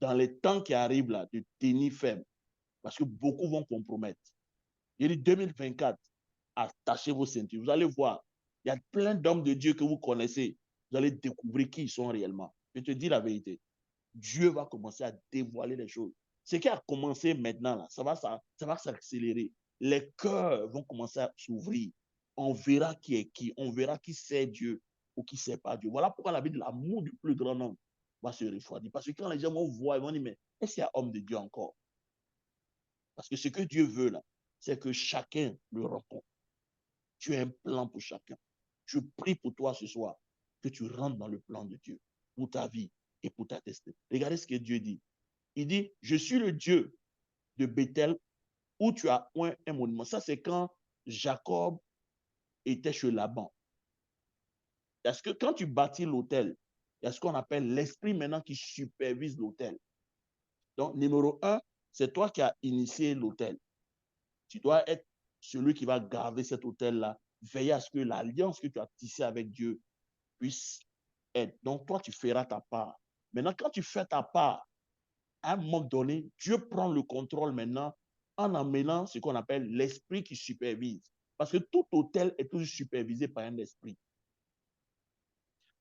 dans les temps qui arrivent là, de tenir ferme. Parce que beaucoup vont compromettre. Il dit 2024, attachez vos ceintures. Vous allez voir, il y a plein d'hommes de Dieu que vous connaissez. Vous allez découvrir qui ils sont réellement. Je te dis la vérité. Dieu va commencer à dévoiler les choses. Ce qui a commencé maintenant, là, ça va s'accélérer. Les cœurs vont commencer à s'ouvrir. On verra qui est qui. On verra qui sait Dieu ou qui ne sait pas Dieu. Voilà pourquoi la Bible, l'amour du plus grand nombre va se refroidir. Parce que quand les gens vont voir, ils vont dire, mais est-ce qu'il y a homme de Dieu encore? Parce que ce que Dieu veut là, c'est que chacun le rencontre. Tu as un plan pour chacun. Je prie pour toi ce soir que tu rentres dans le plan de Dieu pour ta vie et pour ta destinée. Regardez ce que Dieu dit. Il dit, je suis le Dieu de Bethel où tu as oint un monument. Ça, c'est quand Jacob était chez Laban. Parce que quand tu bâtis l'autel, il y a ce qu'on appelle l'esprit maintenant qui supervise l'autel. Donc, numéro un, c'est toi qui as initié l'autel. Tu dois être celui qui va garder cet autel-là, veiller à ce que l'alliance que tu as tissée avec Dieu puisse être. Donc, toi, tu feras ta part. Maintenant, quand tu fais ta part, à un moment donné, Dieu prend le contrôle maintenant en amenant ce qu'on appelle l'esprit qui supervise. Parce que tout autel est toujours supervisé par un esprit.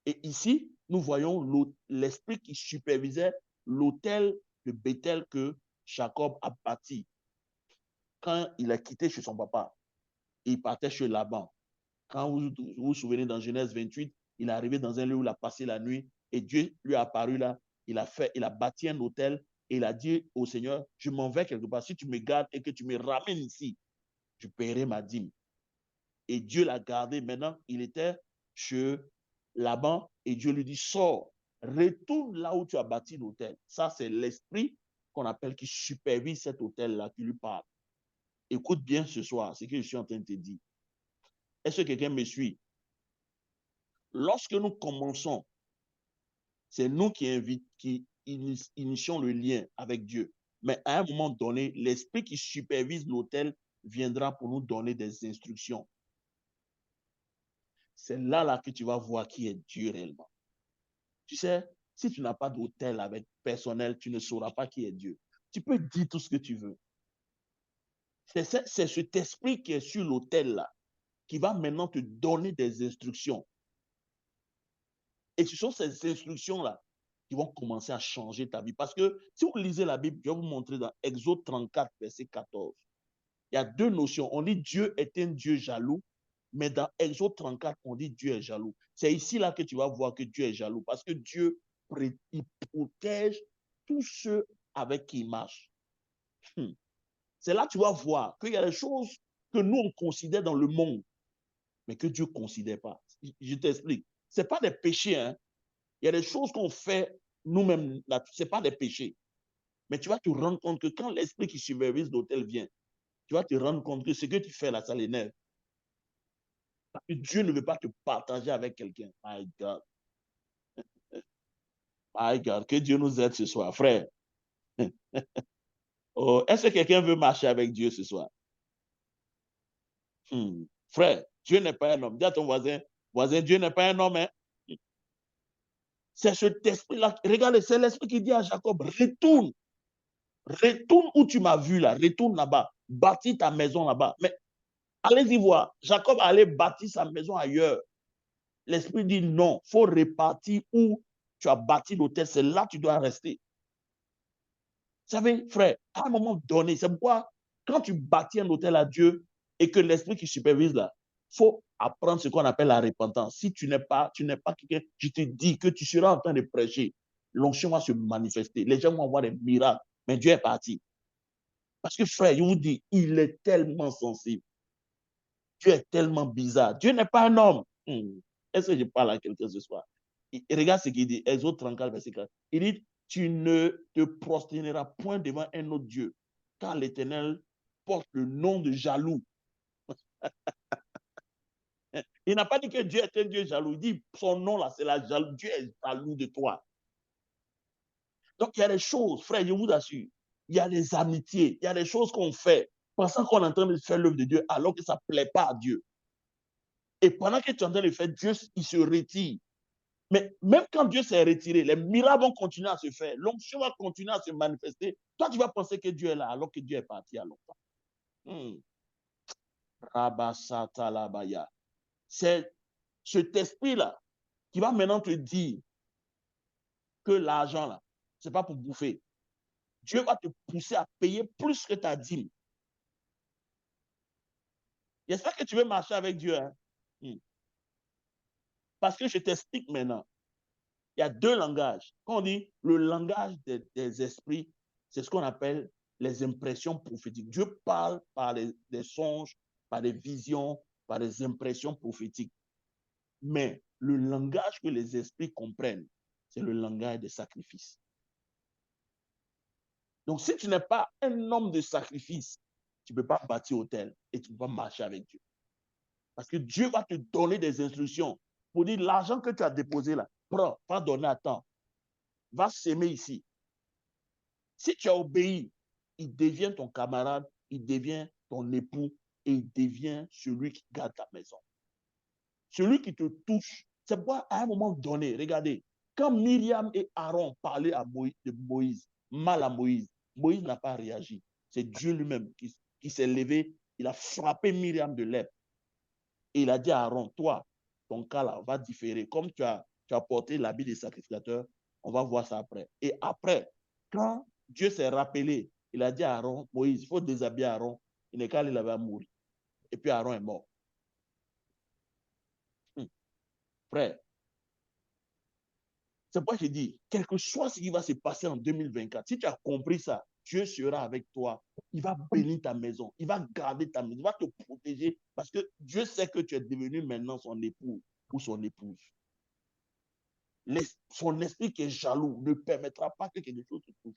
Et ici, nous voyons l'esprit qui supervisait l'autel de Bethel que Jacob a bâti. Quand il a quitté chez son papa, il partait chez Laban. Quand vous vous souvenez dans Genèse 28, il est arrivé dans un lieu où il a passé la nuit et Dieu lui a apparu là. Il a bâti un hôtel et il a dit au Seigneur, je m'en vais quelque part. Si tu me gardes et que tu me ramènes ici, je paierai ma dîme. Et Dieu l'a gardé. Maintenant, il était chez Laban et Dieu lui dit, sors, retourne là où tu as bâti l'hôtel. Ça, c'est l'esprit qu'on appelle qui supervise cet hôtel-là, qui lui parle. Écoute bien ce soir ce que je suis en train de te dire. Est-ce que quelqu'un me suit? Lorsque nous commençons, c'est nous qui initions le lien avec Dieu. Mais à un moment donné, l'esprit qui supervise l'autel viendra pour nous donner des instructions. C'est là que tu vas voir qui est Dieu réellement. Tu sais, si tu n'as pas d'autel avec personnel, tu ne sauras pas qui est Dieu. Tu peux dire tout ce que tu veux. C'est cet esprit qui est sur l'autel là qui va maintenant te donner des instructions. Et ce sont ces instructions-là qui vont commencer à changer ta vie. Parce que si vous lisez la Bible, je vais vous montrer dans Exode 34, verset 14. Il y a deux notions. On dit Dieu est un Dieu jaloux, mais dans Exode 34, on dit Dieu est jaloux. C'est ici là que tu vas voir que Dieu est jaloux. Parce que Dieu, il protège tous ceux avec qui il marche. C'est là que tu vas voir qu'il y a des choses que nous, on considère dans le monde, mais que Dieu ne considère pas. Je t'explique. Ce n'est pas des péchés, hein. Il y a des choses qu'on fait nous-mêmes, ce n'est pas des péchés. Mais tu vas te rendre compte que quand l'esprit qui supervise l'autel vient, tu vas te rendre compte que ce que tu fais là, ça l'énerve. Parce que Dieu ne veut pas te partager avec quelqu'un. My God. My God. Que Dieu nous aide ce soir, frère. Oh, est-ce que quelqu'un veut marcher avec Dieu ce soir? Frère, Dieu n'est pas un homme. Dis à ton voisin, Dieu n'est pas un homme. Hein? C'est cet esprit-là. Regardez, c'est l'esprit qui dit à Jacob, retourne. Retourne où tu m'as vu là. Retourne là-bas. Bâtis ta maison là-bas. Mais allez-y voir. Jacob allait bâtir sa maison ailleurs. L'esprit dit non. Il faut repartir où tu as bâti l'hôtel. C'est là que tu dois rester. Vous savez, frère, à un moment donné, c'est pourquoi quand tu bâtis un hôtel à Dieu et que l'esprit qui supervise là, il faut apprendre ce qu'on appelle la repentance. Si tu n'es pas quelqu'un, je te dis que tu seras en train de prêcher. L'onction va se manifester. Les gens vont avoir des miracles. Mais Dieu est parti. Parce que frère, je vous dis, il est tellement sensible. Dieu est tellement bizarre. Dieu n'est pas un homme. Est-ce que je parle à quelqu'un ce soir? Et regarde ce qu'il dit, Exode 34, verset 4. Il dit, tu ne te prosterneras point devant un autre Dieu, car l'Éternel porte le nom de jaloux. Il n'a pas dit que Dieu est un Dieu jaloux. Il dit, son nom là, c'est la jaloux. Dieu est jaloux de toi. Donc, il y a des choses, frère, je vous assure. Il y a des amitiés, il y a des choses qu'on fait, pensant qu'on est en train de faire l'œuvre de Dieu, alors que ça ne plaît pas à Dieu. Et pendant que tu es en train de faire, Dieu, il se retire. Mais même quand Dieu s'est retiré, les miracles vont continuer à se faire. L'onction va continuer à se manifester. Toi, tu vas penser que Dieu est là, alors que Dieu est parti à longtemps. C'est cet esprit-là qui va maintenant te dire que l'argent, là, ce n'est pas pour bouffer. Dieu va te pousser à payer plus que ta dîme. J'espère que tu veux marcher avec Dieu. Hein? Parce que je t'explique maintenant. Il y a deux langages. Quand on dit le langage des esprits, c'est ce qu'on appelle les impressions prophétiques. Dieu parle par des songes, par des visions, par des impressions prophétiques. Mais le langage que les esprits comprennent, c'est le langage des sacrifices. Donc, si tu n'es pas un homme de sacrifice, tu ne peux pas bâtir hôtel et tu ne peux pas marcher avec Dieu. Parce que Dieu va te donner des instructions pour dire l'argent que tu as déposé là, prends, va donner à temps, va s'aimer ici. Si tu as obéi, il devient ton camarade, il devient ton époux et il devient celui qui garde ta maison. Celui qui te touche. C'est pourquoi à un moment donné, regardez, quand Myriam et Aaron parlaient de Moïse, mal à Moïse, Moïse n'a pas réagi. C'est Dieu lui-même qui s'est levé, il a frappé Myriam de lèvres. Et il a dit à Aaron, toi, ton cas là va différer. Comme tu as porté l'habit des sacrificateurs, on va voir ça après. Et après, quand Dieu s'est rappelé, il a dit à Aaron, Moïse, il faut déshabiller Aaron. Il n'est qu'à aller là-bas mourir. Et puis Aaron est mort. Frère, c'est pourquoi je dis, quel que soit ce qui va se passer en 2024, si tu as compris ça, Dieu sera avec toi. Il va bénir ta maison. Il va garder ta maison. Il va te protéger parce que Dieu sait que tu es devenu maintenant son époux ou son épouse. Son esprit qui est jaloux ne permettra pas que quelque chose se touche.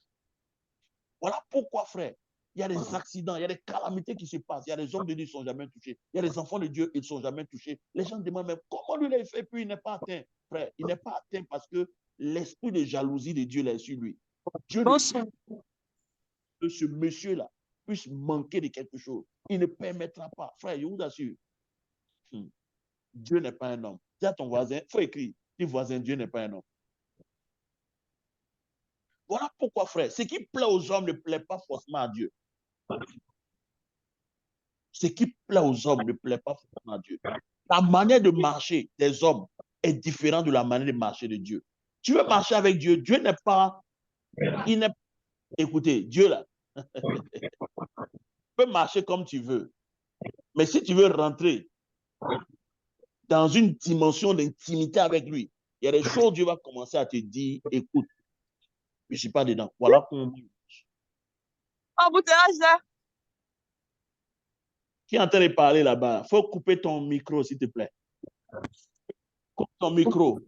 Voilà pourquoi, frère, il y a des accidents, il y a des calamités qui se passent. Il y a des hommes de Dieu qui ne sont jamais touchés. Il y a des enfants de Dieu, ils ne sont jamais touchés. Les gens demandent, mais comment lui l'a fait, puis il n'est pas atteint? Frère, il n'est pas atteint parce que l'esprit de jalousie de Dieu est sur lui. Dieu ne que ce monsieur-là puisse manquer de quelque chose. Il ne permettra pas. Frère, je vous assure, Dieu n'est pas un homme. Dis à ton voisin, il faut écrire, dis voisin, Dieu n'est pas un homme. Voilà pourquoi, frère, ce qui plaît aux hommes ne plaît pas forcément à Dieu. Ce qui plaît aux hommes ne plaît pas forcément à Dieu. La manière de marcher des hommes est différente de la manière de marcher de Dieu. Tu veux marcher avec Dieu, Dieu n'est pas... Il n'est... Écoutez, Dieu là, peut marcher comme tu veux. Mais si tu veux rentrer dans une dimension d'intimité avec lui, il y a des choses Dieu va commencer à te dire, écoute, je ne suis pas dedans. Voilà comment... Embouteillage là. Qui est en train de parler là-bas? Il faut couper ton micro, s'il te plaît. Coupe ton micro.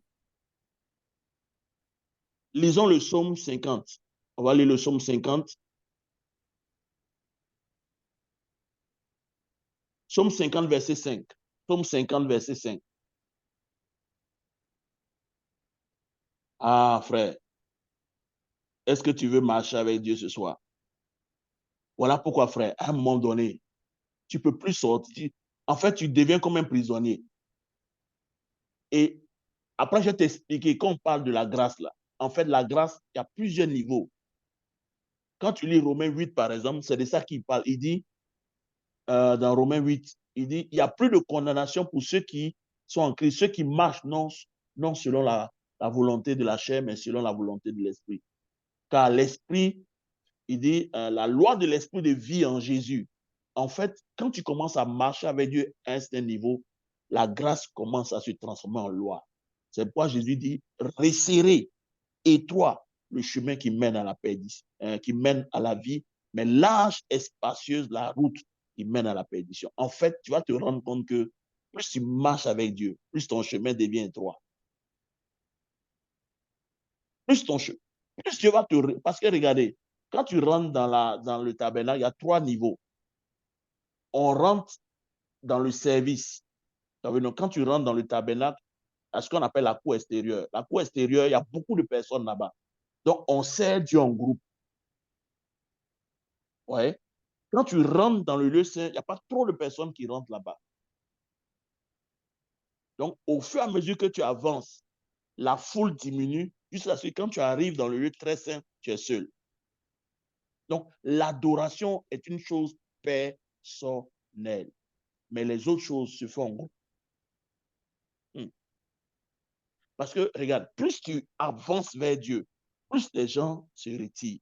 Lisons le psaume 50. On va lire le psaume 50. Psaume 50, verset 5. Psaume 50, verset 5. Ah, frère, est-ce que tu veux marcher avec Dieu ce soir? Voilà pourquoi, frère, à un moment donné, tu ne peux plus sortir. En fait, tu deviens comme un prisonnier. Et après, je vais t'expliquer, quand on parle de la grâce, là, en fait, la grâce, il y a plusieurs niveaux. Quand tu lis Romains 8, par exemple, c'est de ça qu'il parle. Il dit, dans Romains 8, il dit, il n'y a plus de condamnation pour ceux qui sont en Christ, ceux qui marchent non selon la volonté de la chair, mais selon la volonté de l'esprit. Car l'esprit, il dit, la loi de l'esprit de vie en Jésus. En fait, quand tu commences à marcher avec Dieu à un certain niveau, la grâce commence à se transformer en loi. C'est pourquoi Jésus dit, resserrez, étroit, le chemin qui mène à la perdition, qui mène à la vie, mais large et spacieuse la route qui mène à la perdition. En fait, tu vas te rendre compte que plus tu marches avec Dieu, plus ton chemin devient étroit. Plus ton chemin, plus Dieu va te... Parce que regardez, quand tu rentres dans le tabernacle, il y a 3 niveaux. On rentre dans le service. Donc, quand tu rentres dans le tabernacle, à ce qu'on appelle la cour extérieure. La cour extérieure, il y a beaucoup de personnes là-bas. Donc, on sert Dieu en groupe. Ouais. Quand tu rentres dans le lieu saint, il n'y a pas trop de personnes qui rentrent là-bas. Donc, au fur et à mesure que tu avances, la foule diminue jusqu'à ce que quand tu arrives dans le lieu très saint, tu es seul. Donc, l'adoration est une chose personnelle. Mais les autres choses se font en groupe. Parce que, regarde, plus tu avances vers Dieu, plus les gens se retirent.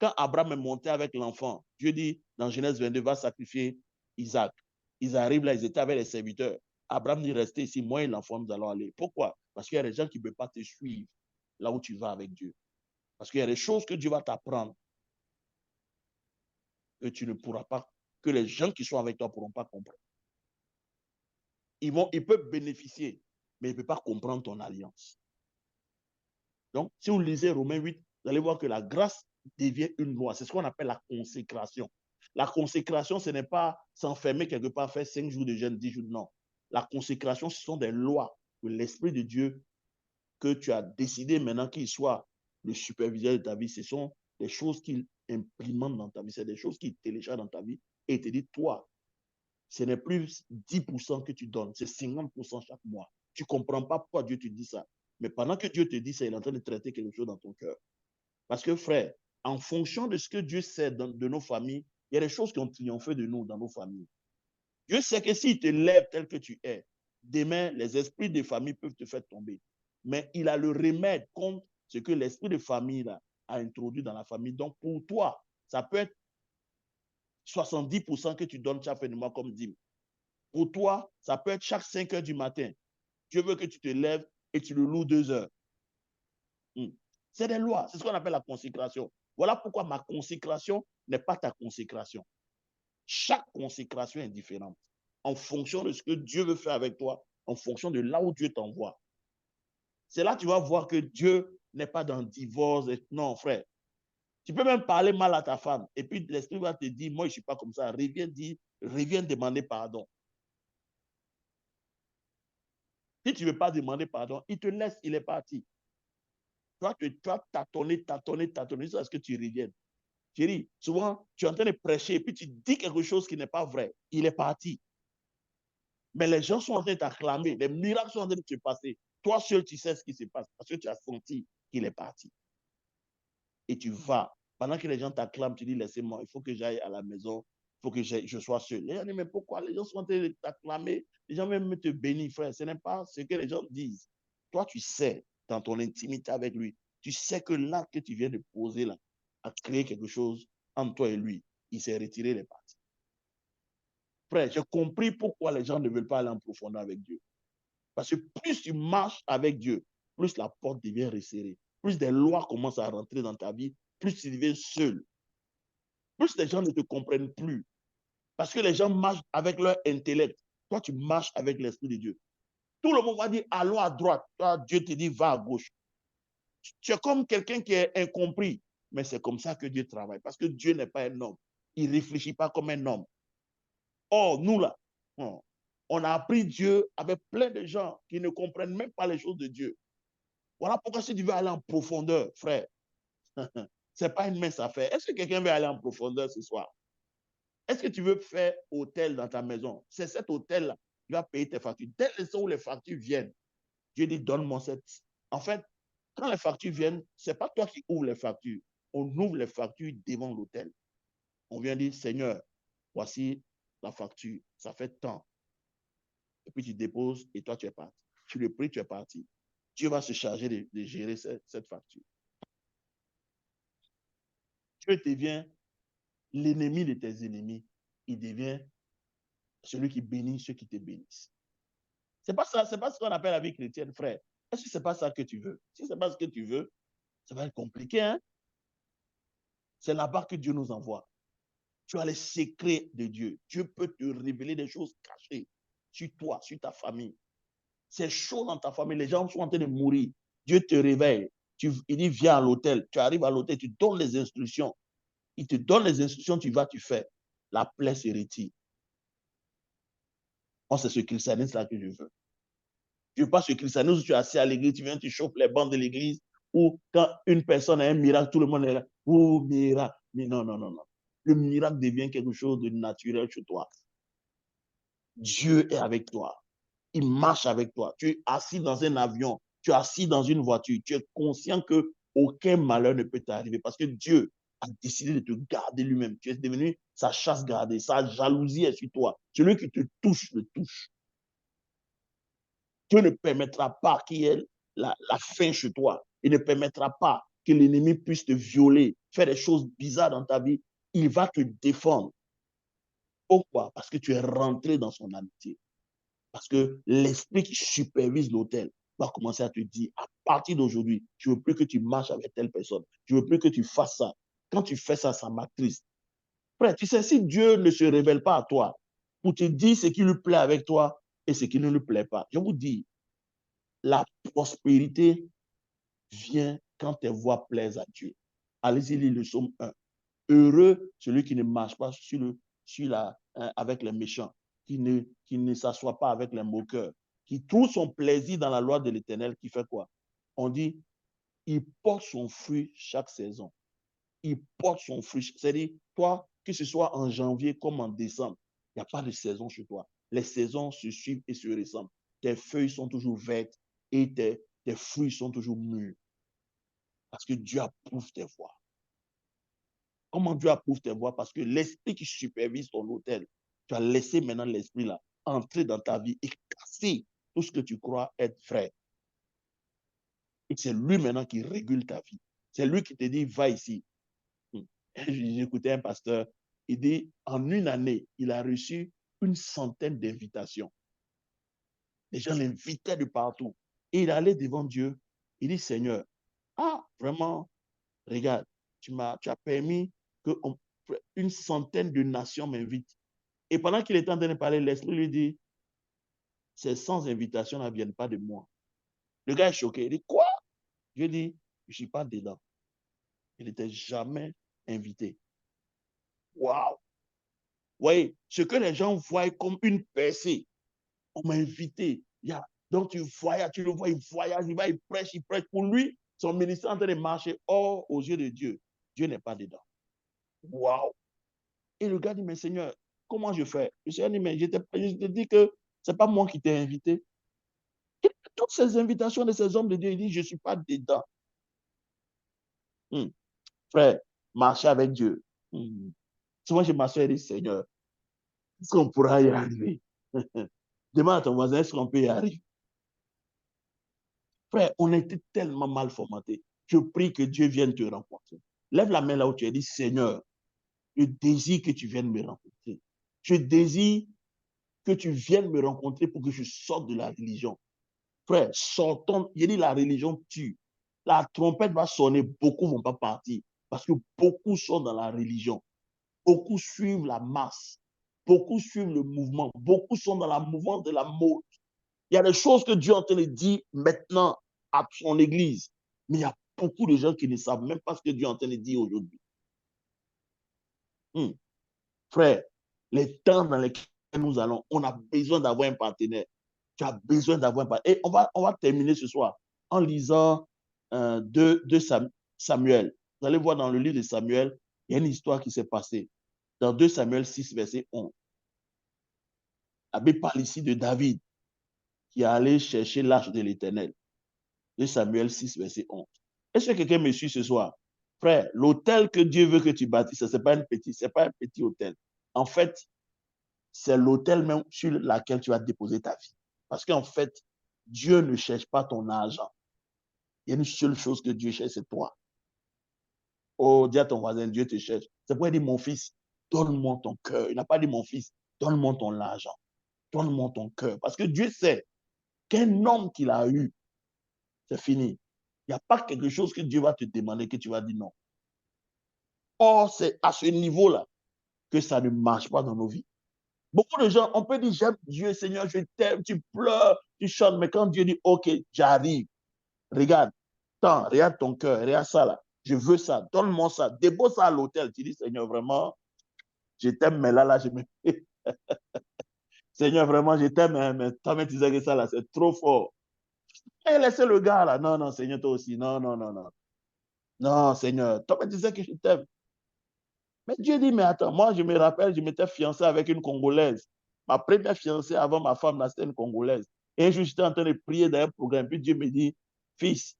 Quand Abraham est monté avec l'enfant, Dieu dit dans Genèse 22, va sacrifier Isaac. Ils arrivent là, ils étaient avec les serviteurs. Abraham dit, restez ici, moi et l'enfant, nous allons aller. Pourquoi? Parce qu'il y a des gens qui ne peuvent pas te suivre là où tu vas avec Dieu. Parce qu'il y a des choses que Dieu va t'apprendre que tu ne pourras pas, que les gens qui sont avec toi ne pourront pas comprendre. Ils peuvent bénéficier, mais ils ne peuvent pas comprendre ton alliance. Donc, si vous lisez Romains 8, vous allez voir que la grâce devient une loi. C'est ce qu'on appelle la consécration. La consécration, ce n'est pas s'enfermer quelque part, faire 5 jours de jeûne, 10 jours, non. La consécration, ce sont des lois que l'Esprit de Dieu, que tu as décidé maintenant qu'il soit le superviseur de ta vie. Ce sont des choses qu'il implémente dans ta vie. C'est des choses qu'il télécharge dans ta vie et il te dit, toi, ce n'est plus 10% que tu donnes, c'est 50% chaque mois. Tu ne comprends pas pourquoi Dieu te dit ça. Mais pendant que Dieu te dit ça, il est en train de traiter quelque chose dans ton cœur. Parce que, frère, en fonction de ce que Dieu sait de nos familles, il y a des choses qui ont triomphé de nous dans nos familles. Dieu sait que s'il te lève tel que tu es, demain, les esprits de famille peuvent te faire tomber. Mais il a le remède contre ce que l'esprit de famille là, a introduit dans la famille. Donc, pour toi, ça peut être 70% que tu donnes chaque fin de mois comme dîme. Pour toi, ça peut être chaque 5 heures du matin. Dieu veut que tu te lèves et tu le loues 2 heures. C'est des lois. C'est ce qu'on appelle la consécration. Voilà pourquoi ma consécration n'est pas ta consécration. Chaque consécration est différente en fonction de ce que Dieu veut faire avec toi, en fonction de là où Dieu t'envoie. C'est là que tu vas voir que Dieu n'est pas dans le divorce. Non, frère. Tu peux même parler mal à ta femme et puis l'esprit va te dire, moi, je ne suis pas comme ça. Reviens demander pardon. Si tu ne veux pas demander pardon, il te laisse, il est parti. Toi, tu vas tâtonner jusqu'à ce que tu reviennes. Chérie, souvent, tu es en train de prêcher et puis tu dis quelque chose qui n'est pas vrai. Il est parti. Mais les gens sont en train de t'acclamer. Les miracles sont en train de se passer. Toi seul, tu sais ce qui se passe parce que tu as senti qu'il est parti. Et tu vas. Pendant que les gens t'acclament, tu dis, laissez-moi, il faut que j'aille à la maison. Il faut que je sois seul. Les gens disent, mais pourquoi les gens sont en train de t'acclamer? Les gens même te bénissent, frère. Ce n'est pas ce que les gens disent. Toi, tu sais, dans ton intimité avec lui, tu sais que l'acte que tu viens de poser là a créé quelque chose entre toi et lui. Il s'est retiré, il est parti. Frère, j'ai compris pourquoi les gens ne veulent pas aller en profondeur avec Dieu. Parce que plus tu marches avec Dieu, plus la porte devient resserrée. Plus des lois commencent à rentrer dans ta vie, plus tu deviens seul. Plus les gens ne te comprennent plus. Parce que les gens marchent avec leur intellect. Toi, tu marches avec l'Esprit de Dieu. Tout le monde va dire, allons à droite. Toi, Dieu te dit, va à gauche. Tu es comme quelqu'un qui est incompris. Mais c'est comme ça que Dieu travaille. Parce que Dieu n'est pas un homme. Il ne réfléchit pas comme un homme. Or, nous là, on a appris Dieu avec plein de gens qui ne comprennent même pas les choses de Dieu. Voilà pourquoi si tu veux aller en profondeur, frère, ce n'est pas une mince affaire. Est-ce que quelqu'un veut aller en profondeur ce soir? Est-ce que tu veux faire hôtel dans ta maison? C'est cet hôtel-là qui va payer tes factures. Dès l'instant où les factures viennent, Dieu dit, donne-moi cette. En fait, quand les factures viennent, ce n'est pas toi qui ouvres les factures. On ouvre les factures devant l'hôtel. On vient dire, Seigneur, voici la facture. Ça fait tant. Et puis tu déposes et toi, tu es parti. Tu le pries, tu es parti. Dieu va se charger de gérer cette facture. Dieu devient l'ennemi de tes ennemis. Il devient celui qui bénit ceux qui te bénissent. C'est pas ça, c'est pas ce qu'on appelle la vie chrétienne, frère. Est-ce que c'est pas ça que tu veux? Si c'est pas ce que tu veux, ça va être compliqué, hein? C'est là-bas que Dieu nous envoie. Tu as les secrets de Dieu. Dieu peut te révéler des choses cachées sur toi, sur ta famille. C'est chaud dans ta famille. Les gens sont en train de mourir. Dieu te réveille. Il dit, viens à l'hôtel. Tu arrives à l'hôtel, tu donnes les instructions. Il te donne les instructions, tu vas, tu fais. La plaie se retire. Moi, c'est ce christianisme-là que je veux. Tu ne veux pas ce christianisme où tu es assis à l'église, tu viens, tu chauffes les bancs de l'église, ou quand une personne a un miracle, tout le monde est là. Oh, miracle. Mais non, non, non, non. Le miracle devient quelque chose de naturel chez toi. Dieu est avec toi. Il marche avec toi. Tu es assis dans un avion, tu es assis dans une voiture, tu es conscient que aucun malheur ne peut t'arriver parce que Dieu a décidé de te garder lui-même. Tu es devenu sa chasse gardée, sa jalousie est sur toi. Celui qui te touche, le touche. Dieu ne permettra pas qu'il y ait la faim chez toi. Il ne permettra pas que l'ennemi puisse te violer, faire des choses bizarres dans ta vie, il va te défendre. Pourquoi? Parce que tu es rentré dans son amitié. Parce que l'esprit qui supervise l'hôtel va commencer à te dire, à partir d'aujourd'hui, je ne veux plus que tu marches avec telle personne. Je ne veux plus que tu fasses ça. Quand tu fais ça, ça m'attriste. Frère, tu sais, si Dieu ne se révèle pas à toi pour te dire ce qui lui plaît avec toi et ce qui ne lui plaît pas, je vous dis, la prospérité vient quand tes voies plaisent à Dieu. Allez-y, lire le psaume 1. Heureux celui qui ne marche pas avec les méchants, qui ne s'assoit pas avec les moqueurs, qui trouve son plaisir dans la loi de l'Éternel, qui fait quoi? On dit, il porte son fruit chaque saison. Il porte son fruit. C'est-à-dire, toi, que ce soit en janvier comme en décembre, il n'y a pas de saison chez toi. Les saisons se suivent et se ressemblent. Tes feuilles sont toujours vertes et tes fruits sont toujours mûrs. Parce que Dieu approuve tes voies. Comment Dieu approuve tes voies? Parce que l'esprit qui supervise ton hôtel, tu as laissé maintenant l'esprit là entrer dans ta vie et casser tout ce que tu crois être vrai. Et c'est lui maintenant qui régule ta vie. C'est lui qui te dit, va ici. J'écoutais un pasteur, il dit, en une année, il a reçu 100 d'invitations. Les gens l'invitaient de partout. Et il allait devant Dieu. Il dit, Seigneur, vraiment, regarde, tu as permis que 100 de nations m'invitent. Et pendant qu'il était en train de parler, l'esprit lui dit, ces 100 invitations ne viennent pas de moi. Le gars est choqué. Il dit, quoi? Je dis, je ne suis pas dedans. Il n'était jamais invité. Waouh! Oui, ce que les gens voient comme une percée, on m'a invité. Donc tu le vois, il voyage, il prêche. Pour lui, son ministère est en train de marcher. Or, aux yeux de Dieu, Dieu n'est pas dedans. Waouh! Et le gars dit, mais Seigneur, comment je fais? Le Seigneur dit, mais je te dis que ce n'est pas moi qui t'ai invité. Et toutes ces invitations de ces hommes de Dieu, il dit, je ne suis pas dedans. Frère, marcher avec Dieu. Souvent, je m'assois et dis, Seigneur, est-ce qu'on pourra y arriver? Demande à ton voisin, est-ce qu'on peut y arriver? Frère, on a été tellement mal formaté. Je prie que Dieu vienne te rencontrer. Lève la main là où tu es, dit, Seigneur, je désire que tu viennes me rencontrer. Je désire que tu viennes me rencontrer pour que je sorte de la religion. Frère, sortons. Il dit la religion tue. La trompette va sonner, beaucoup ne vont pas partir. Parce que beaucoup sont dans la religion. Beaucoup suivent la masse. Beaucoup suivent le mouvement. Beaucoup sont dans la mouvance de la mode. Il y a des choses que Dieu est en train de dire maintenant à son église. Mais il y a beaucoup de gens qui ne savent même pas ce que Dieu est en train de dire aujourd'hui. Frère, les temps dans lesquels nous allons, on a besoin d'avoir un partenaire. Tu as besoin d'avoir un partenaire. Et on va terminer ce soir en lisant de Samuel. Vous allez voir dans le livre de Samuel, il y a une histoire qui s'est passée. Dans 2 Samuel 6, verset 11. La Bible parle ici de David qui est allé chercher l'arche de l'Éternel. 2 Samuel 6, verset 11. Est-ce que quelqu'un me suit ce soir? Frère, l'hôtel que Dieu veut que tu bâtisses, ce n'est pas un petit hôtel. En fait, c'est l'hôtel même sur lequel tu vas déposer ta vie. Parce qu'en fait, Dieu ne cherche pas ton argent. Il y a une seule chose que Dieu cherche, c'est toi. Oh, dis à ton voisin, Dieu te cherche. C'est pourquoi il dit, mon fils, donne-moi ton cœur. Il n'a pas dit, mon fils, donne-moi ton argent. Donne-moi ton cœur. Parce que Dieu sait qu'un homme qu'il a eu, c'est fini. Il n'y a pas quelque chose que Dieu va te demander que tu vas dire non. Or, c'est à ce niveau-là que ça ne marche pas dans nos vies. Beaucoup de gens, on peut dire, j'aime Dieu, Seigneur, je t'aime, tu pleures, tu chantes, mais quand Dieu dit, OK, j'arrive, regarde, regarde ton cœur, regarde ça là, je veux ça, donne-moi ça, dépose ça à l'hôtel, tu dis, Seigneur, vraiment, je t'aime, mais là, je me... Seigneur, vraiment, je t'aime, mais toi-même, tu disais que ça là, c'est trop fort. Et laissez le gars là, non, non, Seigneur, toi aussi, non, non, non, non. Non, Seigneur, toi-même, tu disais que je t'aime. Mais Dieu dit, mais attends, moi, je me rappelle, je m'étais fiancé avec une Congolaise. Ma première fiancée avant ma femme, c'était une Congolaise. Et un jour, j'étais en train de prier dans un programme. Puis Dieu me dit, fils,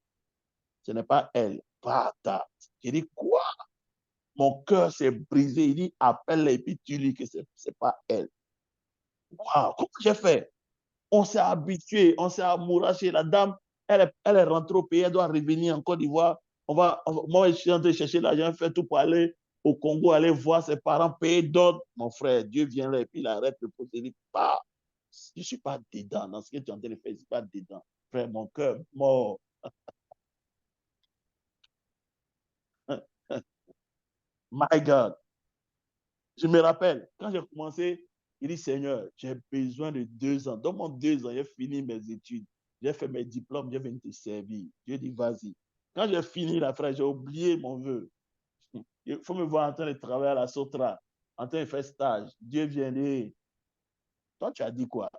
ce n'est pas elle, patate. J'ai dit, quoi? Mon cœur s'est brisé. Il dit, appelle-la et puis tu dis que ce n'est pas elle. Waouh, comment j'ai fait? On s'est habitué, on s'est amouraché. La dame, elle est rentrée au pays, elle doit revenir en Côte d'Ivoire. Moi, je suis en train de chercher l'argent, faire tout pour aller au Congo, aller voir ses parents, payer d'autres. Mon frère, Dieu vient là et puis il arrête le procédé. Pas, je ne suis pas dedans. Dans ce que tu es en train de faire, je ne suis pas dedans. Frère, mon cœur mort. My God. Je me rappelle, quand j'ai commencé, il dit, Seigneur, j'ai besoin de 2 ans. Dans mon 2 ans, j'ai fini mes études. J'ai fait mes diplômes, j'ai venu te servir. Dieu dit, vas-y. Quand j'ai fini la frère, j'ai oublié mon vœu. Il faut me voir en train de travailler à la Sotra, en train de faire stage. Dieu vient dire, toi, tu as dit quoi?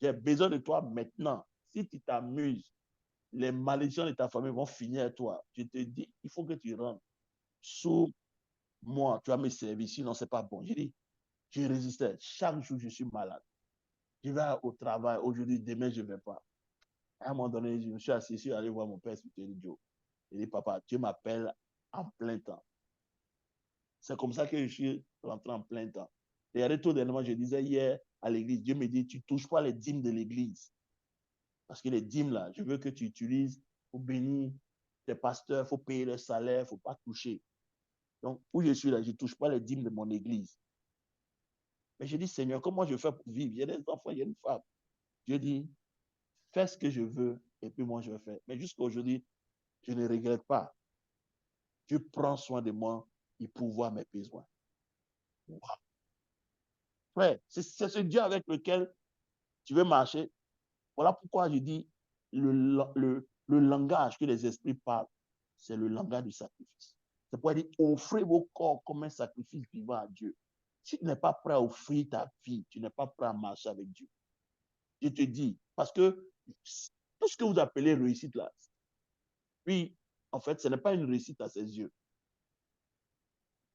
J'ai besoin de toi maintenant. Si tu t'amuses, les malédictions de ta famille vont finir à toi. Je te dis, il faut que tu rentres sous moi. Tu vas me servir, sinon c'est pas bon. J'ai dit, je résistais. Chaque jour, je suis malade. Je vais au travail. Aujourd'hui, demain, je ne vais pas. À un moment donné, je me suis assis, je suis allé voir mon père spirituel. Il dit, papa, Dieu m'appelle en plein temps. C'est comme ça que je suis rentré en plein temps. Et tout dernièrement, je disais hier à l'église, Dieu me dit, tu ne touches pas les dîmes de l'église. Parce que les dîmes, là, je veux que tu utilises pour bénir tes pasteurs, il faut payer le salaire, il ne faut pas toucher. Donc, où je suis là, je ne touche pas les dîmes de mon église. Mais je dis, Seigneur, comment je fais pour vivre? Il y a des enfants, il y a une femme. Dieu dit, fais ce que je veux et puis moi, je vais faire. Mais jusqu'à aujourd'hui, je ne regrette pas. Dieu prend soin de moi et pourvoit mes besoins. Wow. Ouais, c'est ce Dieu avec lequel tu veux marcher. Voilà pourquoi je dis le langage que les esprits parlent, c'est le langage du sacrifice. C'est pourquoi il dit, offrez vos corps comme un sacrifice vivant à Dieu. Si tu n'es pas prêt à offrir ta vie, tu n'es pas prêt à marcher avec Dieu. Je te dis, parce que tout ce que vous appelez réussite là, puis en fait, ce n'est pas une réussite à ses yeux.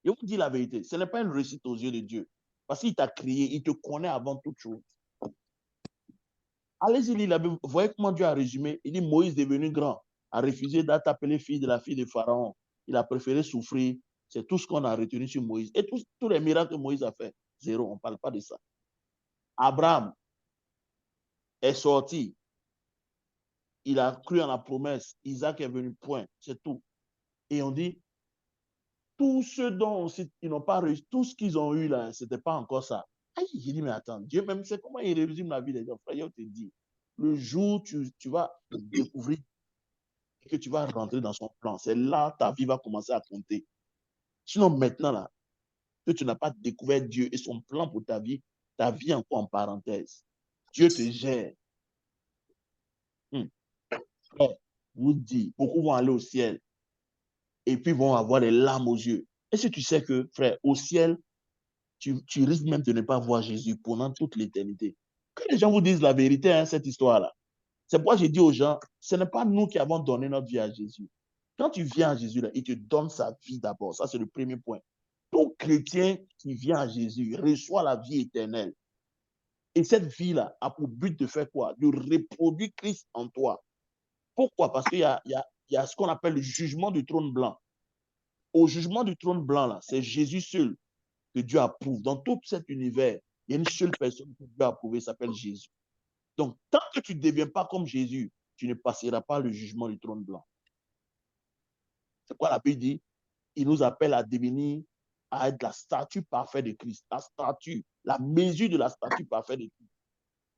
Je vous dis la vérité, ce n'est pas une réussite aux yeux de Dieu. Parce qu'il t'a créé, il te connaît avant toute chose. Allez-y, lire la Bible. Vous voyez comment Dieu a résumé. Il dit, Moïse devenu grand, a refusé d'être appelé fille de la fille de Pharaon. Il a préféré souffrir. C'est tout ce qu'on a retenu sur Moïse. Et tous les miracles que Moïse a fait, zéro, on ne parle pas de ça. Abraham est sorti. Il a cru en la promesse. Isaac est venu, point. C'est tout. Et on dit, tous ceux dont ils n'ont pas réussi, tout ce qu'ils ont eu là, ce n'était pas encore ça. Aïe, j'ai dit, mais attends, Dieu même sait comment il résume la vie des gens. Frère, je te dis, le jour où tu vas découvrir et que tu vas rentrer dans son plan, c'est là ta vie va commencer à compter. Sinon, maintenant, là, que tu n'as pas découvert Dieu et son plan pour ta vie est encore en parenthèse. Dieu te gère. Frère, vous dites, beaucoup vont aller au ciel et puis vont avoir des larmes aux yeux. Est-ce que tu sais que, frère, au ciel, tu risques même de ne pas voir Jésus pendant toute l'éternité. Que les gens vous disent la vérité, hein, cette histoire-là. C'est pourquoi j'ai dit aux gens, ce n'est pas nous qui avons donné notre vie à Jésus. Quand tu viens à Jésus, là, il te donne sa vie d'abord. Ça, c'est le premier point. Tout chrétien qui vient à Jésus reçoit la vie éternelle. Et cette vie-là a pour but de faire quoi? De reproduire Christ en toi. Pourquoi? Parce qu'il y a ce qu'on appelle le jugement du trône blanc. Au jugement du trône blanc, là, c'est Jésus seul que Dieu approuve. Dans tout cet univers, il y a une seule personne que Dieu a approuvée, s'appelle Jésus. Donc, tant que tu ne deviens pas comme Jésus, tu ne passeras pas le jugement du trône blanc. C'est quoi la Bible dit? Il nous appelle à devenir, à être la statue parfaite de Christ. La statue, la mesure de la statue parfaite de Christ.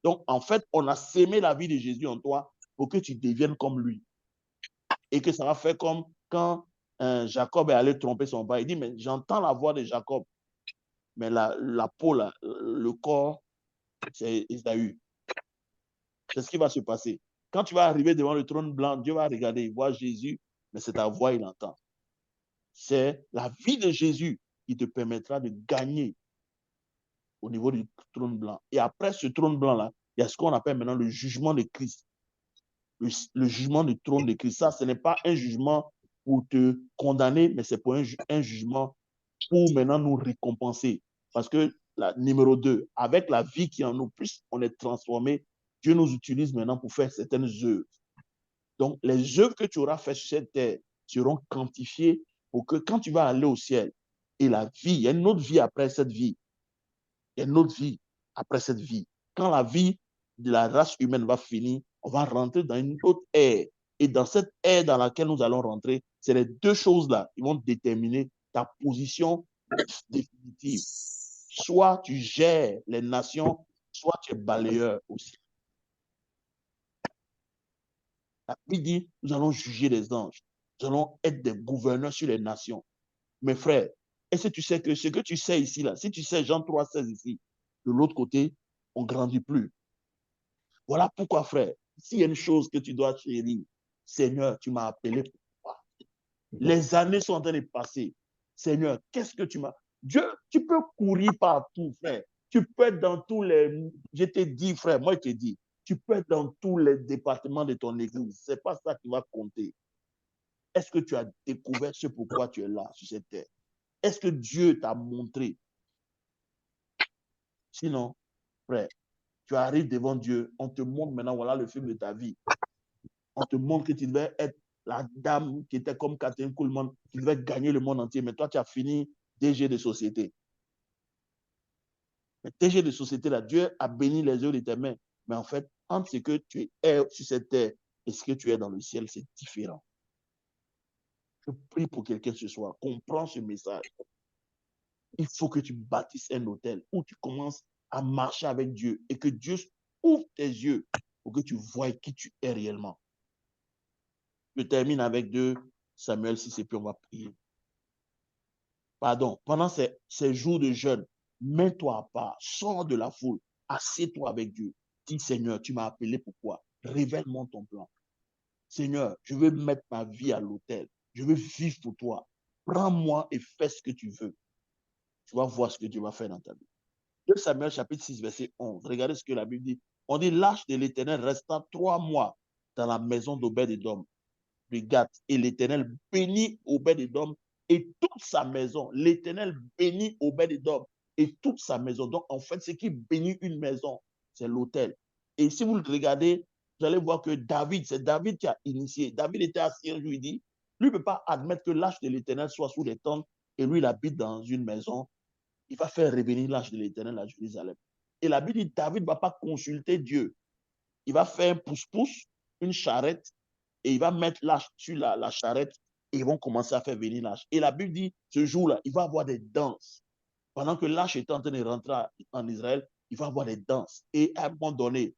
Donc, en fait, on a sémé la vie de Jésus en toi pour que tu deviennes comme lui. Et que ça va faire comme quand Jacob est allé tromper son père. Il dit, mais j'entends la voix de Jacob. Mais la peau, là, le corps, c'est Esaü. C'est ce qui va se passer. Quand tu vas arriver devant le trône blanc, Dieu va regarder, il voit Jésus, mais c'est ta voix, il entend. C'est la vie de Jésus qui te permettra de gagner au niveau du trône blanc. Et après ce trône blanc-là, il y a ce qu'on appelle maintenant le jugement de Christ. Le jugement du trône de Christ. Ça, ce n'est pas un jugement pour te condamner, mais c'est pour un jugement pour maintenant nous récompenser. Parce que, numéro 2, avec la vie qui est en nous, plus on est transformé, Dieu nous utilise maintenant pour faire certaines œuvres. Donc, les œuvres que tu auras faites sur cette terre seront quantifiées pour que quand tu vas aller au ciel, et la vie, il y a une autre vie après cette vie. Il y a une autre vie après cette vie. Quand la vie de la race humaine va finir, on va rentrer dans une autre ère. Et dans cette ère dans laquelle nous allons rentrer, c'est les deux choses-là qui vont déterminer ta position définitive. Soit tu gères les nations, soit tu es balayeur aussi. La Bible dit, nous allons juger les anges. Nous allons être des gouverneurs sur les nations. Mes frères, est-ce que tu sais que ce que tu sais ici, là, si tu sais Jean 3,16 ici, de l'autre côté, on ne grandit plus. Voilà pourquoi, frère, s'il y a une chose que tu dois chérir, Seigneur, tu m'as appelé pourquoi? Les années sont en train de passer. Seigneur, qu'est-ce que tu m'as... Dieu, tu peux courir partout, frère. Tu peux être dans tous les... Je t'ai dit, frère, moi je t'ai dit, tu peux être dans tous les départements de ton église. Ce n'est pas ça qui va compter. Est-ce que tu as découvert ce pourquoi tu es là, sur cette terre? Est-ce que Dieu t'a montré? Sinon, frère, tu arrives devant Dieu, on te montre maintenant, voilà le film de ta vie. On te montre que tu devais être la dame qui était comme Catherine Kuhlman, qui devait gagner le monde entier, mais toi, tu as fini DG de société. Mais DG de société, là, Dieu a béni les yeux de tes mains. Mais en fait, entre ce que tu es sur cette terre et ce que tu es dans le ciel, c'est différent. Je prie pour quelqu'un ce soir. Comprends ce message. Il faut que tu bâtisses un hôtel où tu commences à marcher avec Dieu et que Dieu ouvre tes yeux pour que tu vois qui tu es réellement. Je termine avec 2 Samuel 6 et puis on va prier. Pardon, pendant ces jours de jeûne, mets-toi à part, sors de la foule, assieds-toi avec Dieu. Dis, Seigneur, tu m'as appelé pourquoi? Révèle-moi ton plan. Seigneur, je veux mettre ma vie à l'autel. Je veux vivre pour toi. Prends-moi et fais ce que tu veux. Tu vas voir ce que Dieu va faire dans ta vie. 2 Samuel chapitre 6, verset 11. Regardez ce que la Bible dit. On dit, l'arche de l'Éternel resta 3 mois dans la maison d'Obed-Édom de Gath. Et l'Éternel bénit Obed-Édom et toute sa maison. L'Éternel bénit Obed-Édom et toute sa maison. Donc, en fait, ce qui bénit une maison, c'est l'autel. Et si vous le regardez, vous allez voir que David, c'est David qui a initié. David était assis un jour, il dit, lui ne peut pas admettre que l'arche de l'Éternel soit sous les tentes et lui, il habite dans une maison. Il va faire revenir l'arche de l'Éternel à Jérusalem. Et la Bible dit, David ne va pas consulter Dieu. Il va faire un pouce-pouce, une charrette, et il va mettre l'arche sur la charrette, et ils vont commencer à faire venir l'arche. Et la Bible dit, ce jour-là, il va y avoir des danses. Pendant que l'arche est en train de rentrer en Israël, il va y avoir des danses. Et à un moment donné,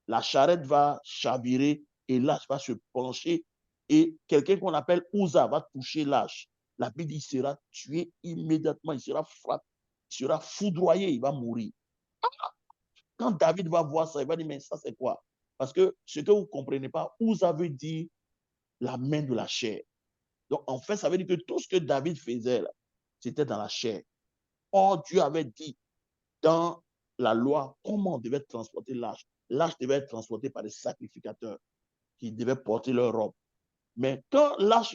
la charrette va chavirer, et l'arche va se pencher, et quelqu'un qu'on appelle Uza va toucher l'arche. La Bible dit, il sera tué immédiatement, il sera frappé, il sera foudroyé, il va mourir. Quand David va voir ça, il va dire, mais ça c'est quoi? Parce que ce que vous ne comprenez pas, Uza veut dire la main de la chair. Donc en fait, ça veut dire que tout ce que David faisait, c'était dans la chair. Or, Dieu avait dit dans la loi comment on devait transporter l'arche. L'arche devait être transportée par des sacrificateurs qui devaient porter leur robe. Mais quand l'arche,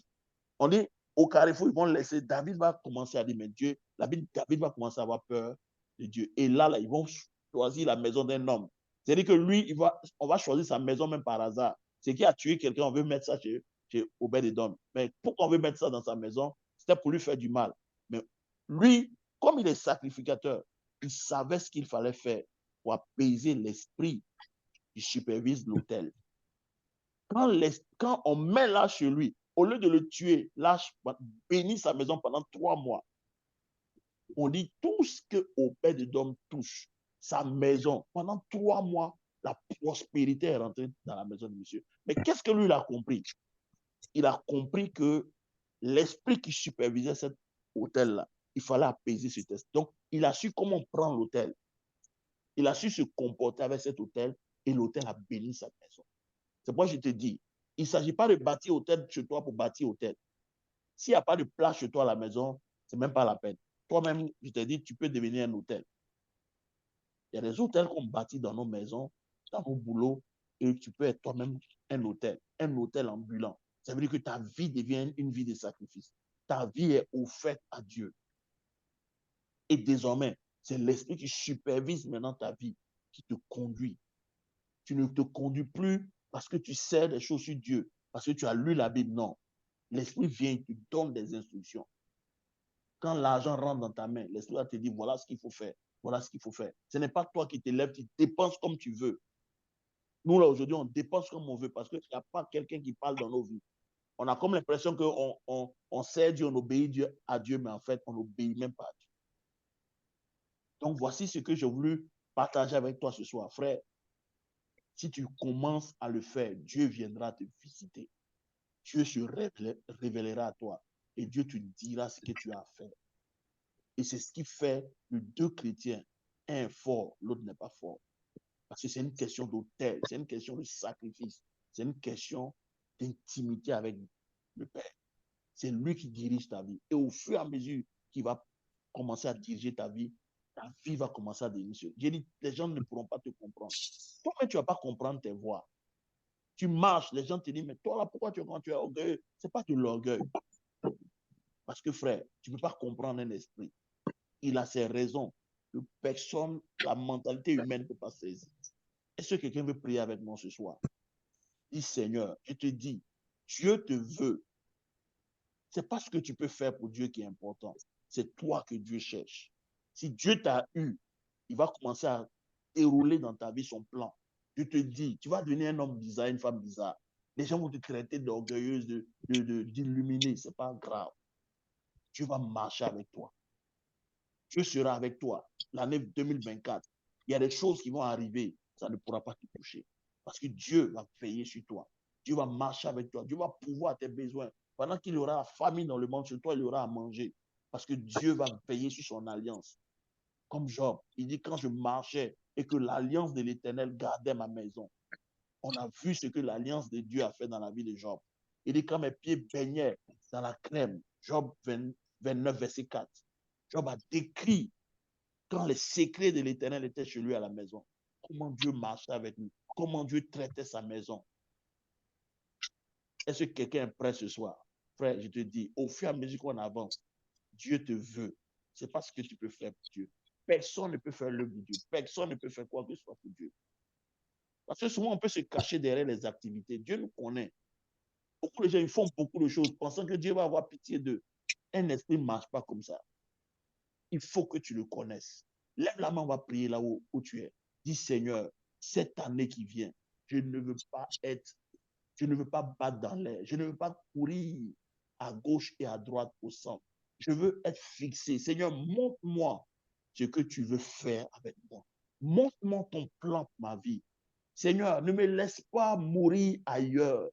on dit au carrefour, ils vont laisser, David va commencer à dire, mais Dieu, la Bible, David va commencer à avoir peur de Dieu. Et là, ils vont choisir la maison d'un homme. C'est-à-dire que lui, on va choisir sa maison même par hasard. C'est qui a tué quelqu'un, on veut mettre ça chez Obed-Edom. Mais pourquoi on veut mettre ça dans sa maison? C'était pour lui faire du mal. Mais lui, comme il est sacrificateur, il savait ce qu'il fallait faire pour apaiser l'esprit qui supervise l'autel. Quand on met l'arche chez lui, au lieu de le tuer, l'arche bénit sa maison pendant 3 mois. On dit tout ce que Obed-Edom touche, sa maison, pendant 3 mois, la prospérité est rentrée dans la maison de monsieur. Mais qu'est-ce que lui, il a compris? Il a compris que l'esprit qui supervisait cet hôtel-là, il fallait apaiser ce test. Donc, il a su comment prendre l'hôtel. Il a su se comporter avec cet hôtel et l'hôtel a béni sa maison. C'est pourquoi je te dis, il ne s'agit pas de bâtir hôtel chez toi pour bâtir hôtel. S'il n'y a pas de place chez toi à la maison, ce n'est même pas la peine. Toi-même, je te dis, tu peux devenir un hôtel. Il y a des hôtels qu'on bâtit dans nos maisons, dans nos boulots, et tu peux être toi-même un hôtel ambulant. Ça veut dire que ta vie devient une vie de sacrifice. Ta vie est offerte à Dieu. Et désormais, c'est l'esprit qui supervise maintenant ta vie, qui te conduit. Tu ne te conduis plus parce que tu sais des choses sur Dieu, parce que tu as lu la Bible. Non. L'esprit vient et te donne des instructions. Quand l'argent rentre dans ta main, l'esprit va te dire, voilà ce qu'il faut faire. Voilà ce qu'il faut faire. Ce n'est pas toi qui te lèves, tu dépenses comme tu veux. Nous, là, aujourd'hui, on dépense comme on veut parce qu'il n'y a pas quelqu'un qui parle dans nos vies. On a comme l'impression qu'on sert Dieu, on obéit à Dieu, mais en fait, on n'obéit même pas à Dieu. Donc, voici ce que j'ai voulu partager avec toi ce soir. Frère, si tu commences à le faire, Dieu viendra te visiter. Dieu se révélera à toi et Dieu te dira ce que tu as à faire. Et c'est ce qui fait que deux chrétiens, un est fort, l'autre n'est pas fort. Parce que c'est une question d'autel, c'est une question de sacrifice, c'est une question d'intimité avec le Père. C'est lui qui dirige ta vie. Et au fur et à mesure qu'il va commencer à diriger ta vie va commencer à diriger. J'ai dit, les gens ne pourront pas te comprendre. Toi-même, tu ne vas pas comprendre tes voix. Tu marches, les gens te disent, mais toi là, pourquoi quand tu es orgueilleux? Ce n'est pas de l'orgueil. Parce que frère, tu ne peux pas comprendre un esprit. Il a ses raisons que personne, la mentalité humaine ne peut pas saisir. Est-ce que quelqu'un veut prier avec moi ce soir? Dis Seigneur, je te dis, Dieu te veut. Ce n'est pas ce que tu peux faire pour Dieu qui est important. C'est toi que Dieu cherche. Si Dieu t'a eu, il va commencer à dérouler dans ta vie son plan. Je te dis, tu vas devenir un homme bizarre, une femme bizarre. Les gens vont te traiter d'orgueilleuse, d'illuminée. Ce n'est pas grave. Dieu va marcher avec toi. Dieu sera avec toi. L'année 2024, il y a des choses qui vont arriver. Ça ne pourra pas te toucher. Parce que Dieu va veiller sur toi. Dieu va marcher avec toi. Dieu va pouvoir tes besoins. Pendant qu'il y aura la famine dans le monde, sur toi, il y aura à manger. Parce que Dieu va veiller sur son alliance. Comme Job, il dit, quand je marchais et que l'alliance de l'Éternel gardait ma maison, on a vu ce que l'alliance de Dieu a fait dans la vie de Job. Il dit, quand mes pieds baignaient dans la crème, Job 29, verset 4, Job a décrit quand les secrets de l'Éternel étaient chez lui à la maison, comment Dieu marchait avec lui, comment Dieu traitait sa maison. Est-ce que quelqu'un est prêt ce soir? Frère, je te dis, au fur et à mesure qu'on avance, Dieu te veut. Ce n'est pas ce que tu peux faire pour Dieu. Personne ne peut faire l'œuvre de Dieu. Personne ne peut faire quoi que ce soit pour Dieu. Parce que souvent, on peut se cacher derrière les activités. Dieu nous connaît. Beaucoup de gens, ils font beaucoup de choses pensant que Dieu va avoir pitié d'eux. Un esprit ne marche pas comme ça. Il faut que tu le connaisses. Lève la main, on va prier là où tu es. Dis Seigneur, cette année qui vient, je ne veux pas battre dans l'air. Je ne veux pas courir à gauche et à droite au centre. Je veux être fixé. Seigneur, montre-moi ce que tu veux faire avec moi. Montre-moi ton plan pour ma vie. Seigneur, ne me laisse pas mourir ailleurs.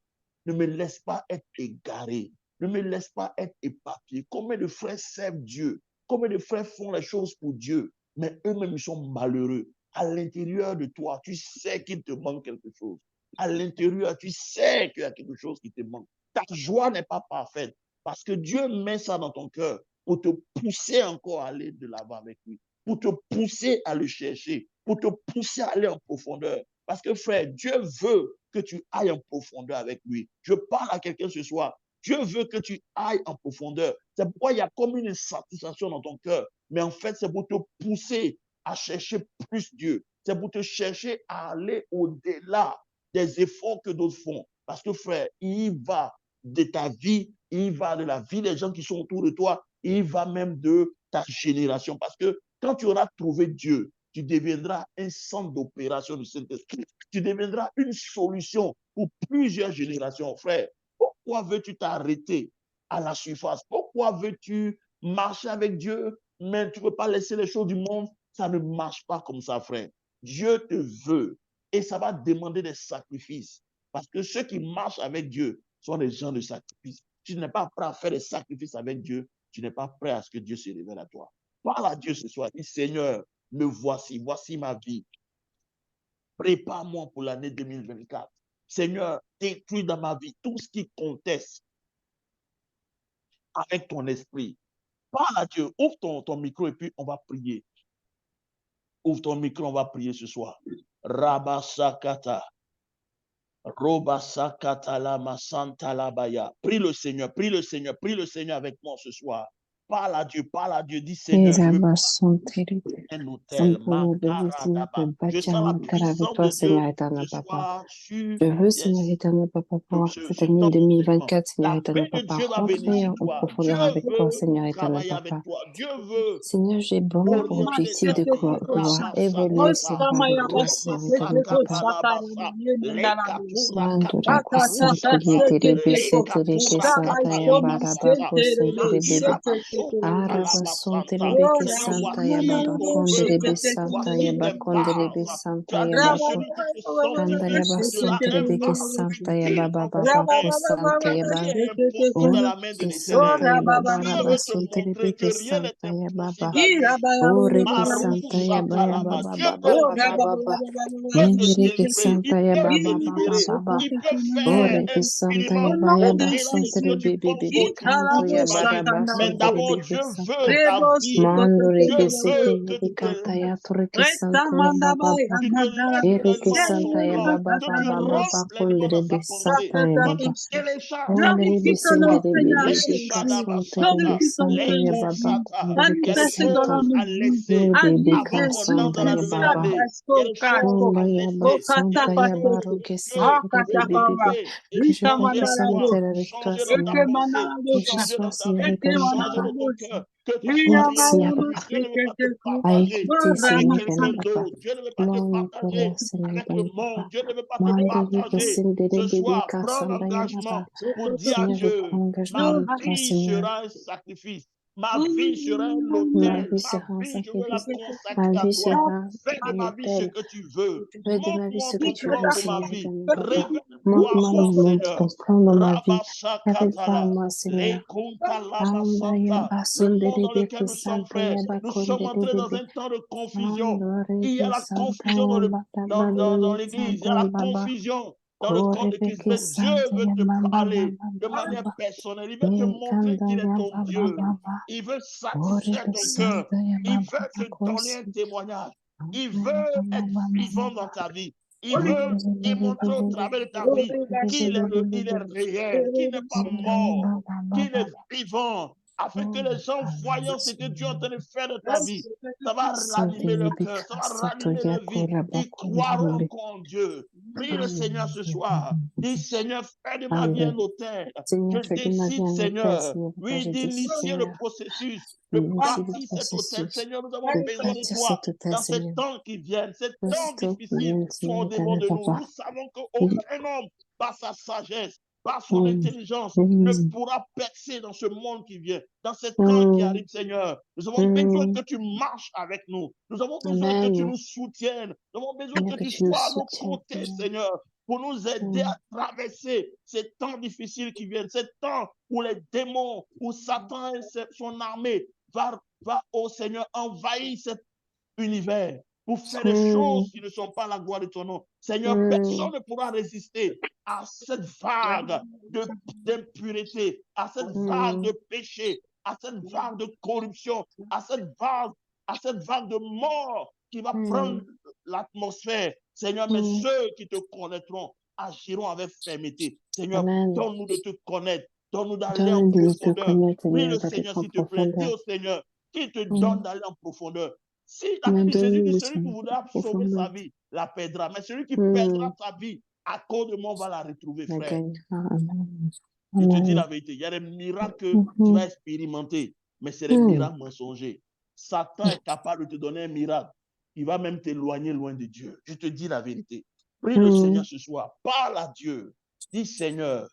Ne me laisse pas être égaré. Ne me laisse pas être éparpillé. Combien de frères servent Dieu? Combien de frères font les choses pour Dieu? Mais eux-mêmes, ils sont malheureux. À l'intérieur de toi, tu sais qu'il te manque quelque chose. À l'intérieur, tu sais qu'il y a quelque chose qui te manque. Ta joie n'est pas parfaite parce que Dieu met ça dans ton cœur pour te pousser encore à aller de l'avant avec lui, pour te pousser à le chercher, pour te pousser à aller en profondeur. Parce que frère, Dieu veut que tu ailles en profondeur avec lui. Je parle à quelqu'un ce soir. Dieu veut que tu ailles en profondeur. C'est pourquoi il y a comme une insatisfaction dans ton cœur. Mais en fait, c'est pour te pousser à chercher plus Dieu. C'est pour te chercher à aller au-delà des efforts que d'autres font. Parce que frère, il va de ta vie, il va de la vie des gens qui sont autour de toi, il va même de ta génération. Parce que quand tu auras trouvé Dieu, tu deviendras un centre d'opération du Saint-Esprit. Tu deviendras une solution pour plusieurs générations, frère. Pourquoi veux-tu t'arrêter à la surface? Pourquoi veux-tu marcher avec Dieu, mais tu ne veux pas laisser les choses du monde? Ça ne marche pas comme ça, frère. Dieu te veut et ça va demander des sacrifices. Parce que ceux qui marchent avec Dieu sont des gens de sacrifice. Tu n'es pas prêt à faire des sacrifices avec Dieu, tu n'es pas prêt à ce que Dieu se révèle à toi. Parle à Dieu ce soir. Dis Seigneur, me voici, voici ma vie. Prépare-moi pour l'année 2024. Seigneur, détruis dans ma vie tout ce qui conteste avec ton esprit. Parle à Dieu. Ouvre ton micro et puis on va prier. Ouvre ton micro, on va prier ce soir. Rabasakata. Robasakata lama santa labaya. Prie le Seigneur, prie le Seigneur, prie le Seigneur avec moi ce soir. parle à Dieu, dis Seigneur, je veux un hôtel, Makaradaba. Je sens la avec puissance toi, de Dieu Seigneur éternel, ce papa. soir sur Je veux, Seigneur éternel, papa, pouvoir cette année dans ton segment. 2024, Seigneur La éternel, paix de papa, Dieu va venir rentrer sur en toi. Dieu profondeur avec toi, veut Seigneur éternel, travailler avec papa. toi. Dieu veut Seigneur, j'ai vraiment pour orienter objectif ta de vie. pouvoir évoluer, Rabasakata, Seigneur, avec toi, Seigneur éternel, papa. Robosakatalabasa, Lekatura Mandora Kataparusata, Santiri Terebe Setereke Lekatura Santa Yambara Katalabasata, Sentere Bebe Araba Makilabashokatalabasanta. Sontere Beke Seigneur, Santa voici Yababa ton Kondere peuple. Santa Voici tes Yabakondere vases. Tu Santa as dit que Yabako celui qui se Kanda sanctifie Yaba sera Sentere un Beke vase Santa fructifié Yababa en Baba chemin. Santa Aucun Yaba bien n'est imposé de la main de Oreke l'Éternel. Santa Yababa Dieu Raba veut te Sontere montrer que Beke rien n'est Santa Yababa impossible à lui. Oreke Santa Yaba Marushatalaba. Yababa Dieu Baba peut Baba Baba te Yendereke délivrer, il Santa peut te Yababa Baba libérer, Baba il peut faire Oreke Santa infiniment Yaba au-delà de ce Sontere que tu Bebe penses Bebe ou Kanto tu imagines. Yabaraba Mais Sontere d'abord, Beke Dieu veut Santa ta vie. Mando Dieu Reke Sete veut que tu te Yabikata lèves, Yatoreke Santa Yababa tu te lèves Ereke pleinement à Santa son plan, Yababa que tu Baba rentres Baba pleinement dans Kondere sa Be pensée, Santa que tu Yababa télécharges sa Ondere pensée Be pour toi. Sendere Bebe Les Bika Sontere Be Shadabasata, Santa les Yababa Kosata. Kondere Il y Ke a des Santa choses à laisser Ore avant Bika qu'on entre Santa dans la nouvelle Yababa année. Il y a des choses Onda à Yaba laisser. Il y a Santa des choses Yabaro que Ke Dieu Sentere veut Bebe Bebe changer et que je changer puisse en toi, habiter avec toi, changer dans ta Seigneur. pensée, Que je changer sois, dans ta Seigneur vie, éternel, changer papa, dans ton cœur. Que toi tu sois rien ici, à pour lui. papa, Dieu ne veut pas te à partager écouter, avec Seigneur quelqu'un éternel, papa. d'autre. Dieu ne veut pas te Moi, mon partager colère, Seigneur avec le éternel, monde. papa. Dieu ne veut pas te Mandori, partager. Kesindere, Ce Bébé, soir, prends Kassandaya, l'engagement papa. pour dire à Seigneur, je Dieu, prends l'engagement ma avec toi, vie Seigneur. sera un sacrifice. Ma vie sera un Ma autel. vie Ma sera un vie, je veux la sacrifice. Ma consacrer à vie toi. sera Fais de un ma vie ce hôtel. que tu veux. Fais de ma vie Montre-moi ce que ton tu plan veux, pour ma Seigneur vie. éternel, papa. Révèle-toi, Montre-moi ô ton Seigneur. plan dans ma vie. Rabashakatala. Révèle-moi, Seigneur. Les Kunkalama Andaya Santa. Le monde basundere dans lequel beke nous sommes, frères, santaya nous sommes bakondere entrés dans bebe. un temps de confusion. Andore Il y ke a la confusion santaya bata dans badore l'église. Il y a santaya la baba. confusion dans le corps Kore de Christ. beke Mais Dieu veut santaya te baba parler baba de manière baba. personnelle. Il veut te E montrer qu'il est kandaya ton baba Dieu. baba. Il veut Kore satisfaire ke ton cœur. santaya Il baba veut te donner un bakosi. témoignage. Il Andaya veut baba être baba vivant dans baba. ta vie. Il veut Bebe bebe démontrer au bebe travers de bebe ta vie bebe bebe bebe il est bebe. réel, qu'il n'est pas Andaya mort, baba qu'il baba. est vivant, afin que Oh, les gens voyant ce que Dieu est en train de faire de ta vie, ça va Sante ranimer leur cœur, ça yebika va soto ranimer leur vie. yakura Ils bakundere croiront bebe. encore en Dieu. Prie le Seigneur ce soir. Dis Seigneur, fais de ma vie un autel. Je Seigneur, fais de ma vie décide, un hôtel, Seigneur, Seigneur, papa, oui, je décide, d'initier le Seigneur, processus, de d'initier le bâtir cet hôtel. processus, Seigneur, nous avons de besoin de bâtir toi cet hôtel, dans ces Seigneur. temps qui viennent. Ces Dans ce temps temps qui difficiles vient, sont Seigneur, au-devant éternel, de nous. Nous papa. savons Oui, qu'aucun homme, par sa sagesse, par son oui, intelligence, ne oui, pourra percer dans ce monde qui vient, dans ces temps qui oui, arrivent, Seigneur. Nous avons besoin oui. que tu marches avec nous. Nous avons besoin que tu Amen. nous soutiennes. Nous avons besoin Seigneur, que que tu tu nous sois à nos soutiennes, côtés, Seigneur. Seigneur, pour nous aider Oui, à traverser ces temps difficiles qui viennent, ces temps où les démons, où Satan et son armée va, oh Seigneur, envahir cet univers pour faire des choses qui ne sont pas la gloire de ton nom. Seigneur, personne ne pourra résister à cette vague d'impureté, à cette vague de péché, à cette vague de corruption, à cette vague de mort qui va prendre l'atmosphère. Seigneur, mais ceux qui te connaîtront agiront avec fermeté. Seigneur, Amen. donne-nous de te connaître, donne-nous d'aller en Donne-nous de te profondeur. connaître, Prie Seigneur, le d'aller Seigneur, en s'il te plaît. Dis profondeur. au Seigneur qui te donne d'aller en profondeur. Si la Mais Bible dit Jésus dit donne-nous, celui qui Seigneur, voudra en sauver profondeur. sa vie la perdra, mais celui qui perdra sa vie à cause de moi va la retrouver, La frère. gagnera. Amen. Je te dis Amen. la vérité, il y a des miracles que tu vas expérimenter, mais c'est des miracles mensongers. Satan est capable de te donner un miracle. Il va même t'éloigner loin de Dieu. Je te dis la vérité. Prie le Seigneur ce soir. Parle à Dieu. Dis Seigneur,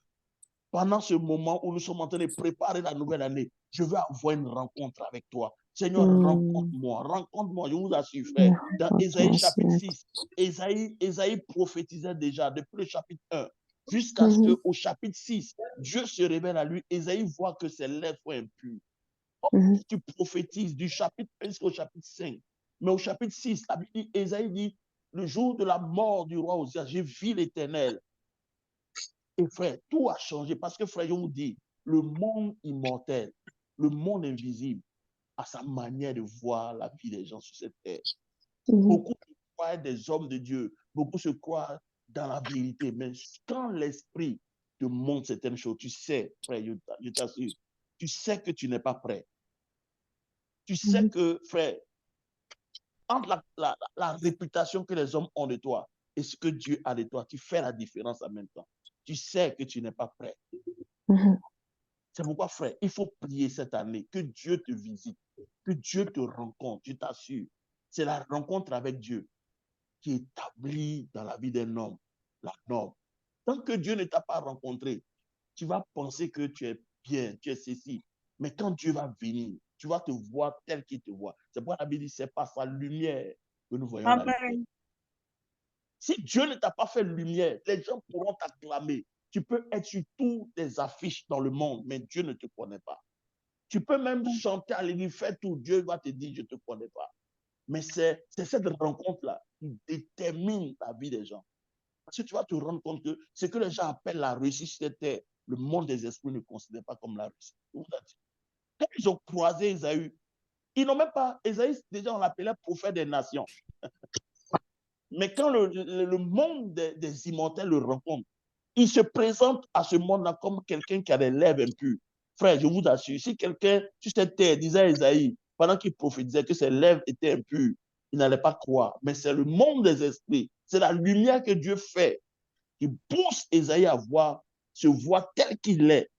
pendant ce moment où nous sommes en train de préparer la nouvelle année, je veux avoir une rencontre avec toi. Seigneur, rencontre-moi, rencontre-moi. Je vous assure, frère. Dans Ésaïe chapitre 6, Ésaïe prophétisait déjà depuis le chapitre 1 jusqu'à ce qu'au chapitre 6, Dieu se révèle à lui. Ésaïe voit que ses lèvres sont impures. Tu prophétises du chapitre 1 jusqu'au chapitre 5. Mais au chapitre 6, Ésaïe dit, le jour de la mort du roi Osias, j'ai vu l'Éternel. Et frère, tout a changé parce que frère, je vous dis, le monde immortel, le monde invisible, a sa manière de voir la vie des gens sur cette terre. Beaucoup se croient des hommes de Dieu, beaucoup se croient dans la vérité, mais quand l'esprit te montre certaines choses, tu sais, frère, je t'assure, tu sais que tu n'es pas prêt. Tu sais que, frère, entre la réputation que les hommes ont de toi et ce que Dieu a de toi, tu fais la différence en même temps. Tu sais que tu n'es pas prêt. C'est pourquoi, frère, il faut prier cette année, que Dieu te visite, que Dieu te rencontre, je t'assure. C'est la rencontre avec Dieu qui établit dans la vie d'un homme la norme. Tant que Dieu ne t'a pas rencontré, tu vas penser que tu es bien, tu es ceci. Mais quand Dieu va venir, tu vas te voir tel qu'il te voit. C'est pourquoi la Bible dit, c'est par sa lumière que nous voyons la lumière. Si Dieu ne t'a pas fait lumière, les gens pourront t'acclamer. Tu peux être sur toutes les affiches dans le monde, mais Dieu ne te connaît pas. Tu peux même chanter à l'église, faire tout. Dieu va te dire, je ne te connais pas. Mais c'est cette rencontre-là qui détermine la vie des gens. Parce que tu vas te rendre compte que ce que les gens appellent la réussite sur cette terre, le monde des esprits ne considère pas comme la réussite. Quand ils ont croisé Esaü, ils n'ont même pas, Esaü, déjà on l'appelait prophète des nations. Mais quand le monde des immortels le rencontre, il se présente à ce monde-là comme quelqu'un qui a des lèvres impures. Frère, je vous assure, si quelqu'un sur cette terre disait à Esaïe, pendant qu'il prophétisait que ses lèvres étaient impures, il n'allait pas croire. Mais c'est le monde des esprits, c'est la lumière que Dieu fait qui pousse Esaïe à se voir tel qu'il est.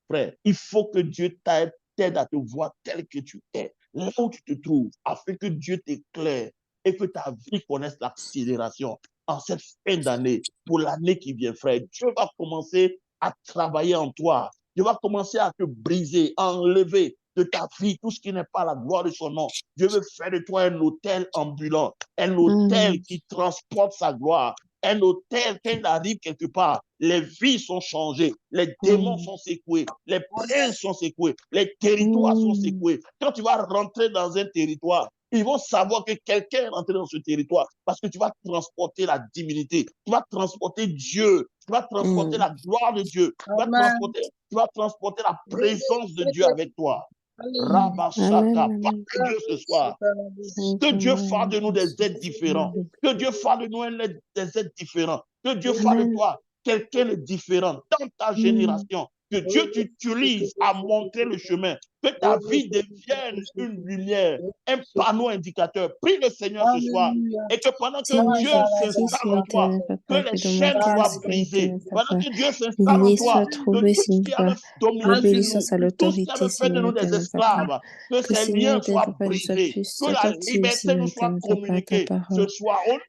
Frère, il faut que Dieu t'aide à te voir tel que tu es, là où tu te trouves, afin que Dieu t'éclaire et que ta vie connaisse l'accélération en cette fin d'année, pour l'année qui vient, frère. Dieu va commencer à travailler en toi. Dieu va commencer à te briser, à enlever de ta vie tout ce qui n'est pas la gloire de son nom. Dieu veut faire de toi un hôtel ambulant, un hôtel qui transporte sa gloire, un hôtel, quand il arrive quelque part, les vies sont changées, les démons sont secoués, les princes sont secoués, les territoires sont secoués. Quand tu vas rentrer dans un territoire, ils vont savoir que quelqu'un est rentré dans ce territoire parce que tu vas transporter la divinité, tu vas transporter Dieu, tu vas transporter la gloire de Dieu, tu vas transporter la présence de Dieu avec toi. Rabashaka, parle de Dieu ce soir. Que Dieu fasse de nous des êtres différents. Que Dieu fasse de nous des êtres différents. Que Dieu fasse de toi quelqu'un de différent dans ta génération. Que Dieu t'utilise à montrer le chemin. Que ta vie devienne une lumière, un panneau indicateur. Prie le Seigneur ce soir. Et que pendant que Dieu s'installe en toi, que les chaînes soient brisées. Pendant que Dieu s'installe en toi, que tout ce qui avait dominé sur nous, tout ce qui avait fait de nous des esclaves, que ces liens soient brisés, que la liberté nous soit communiquée ce soir au nom de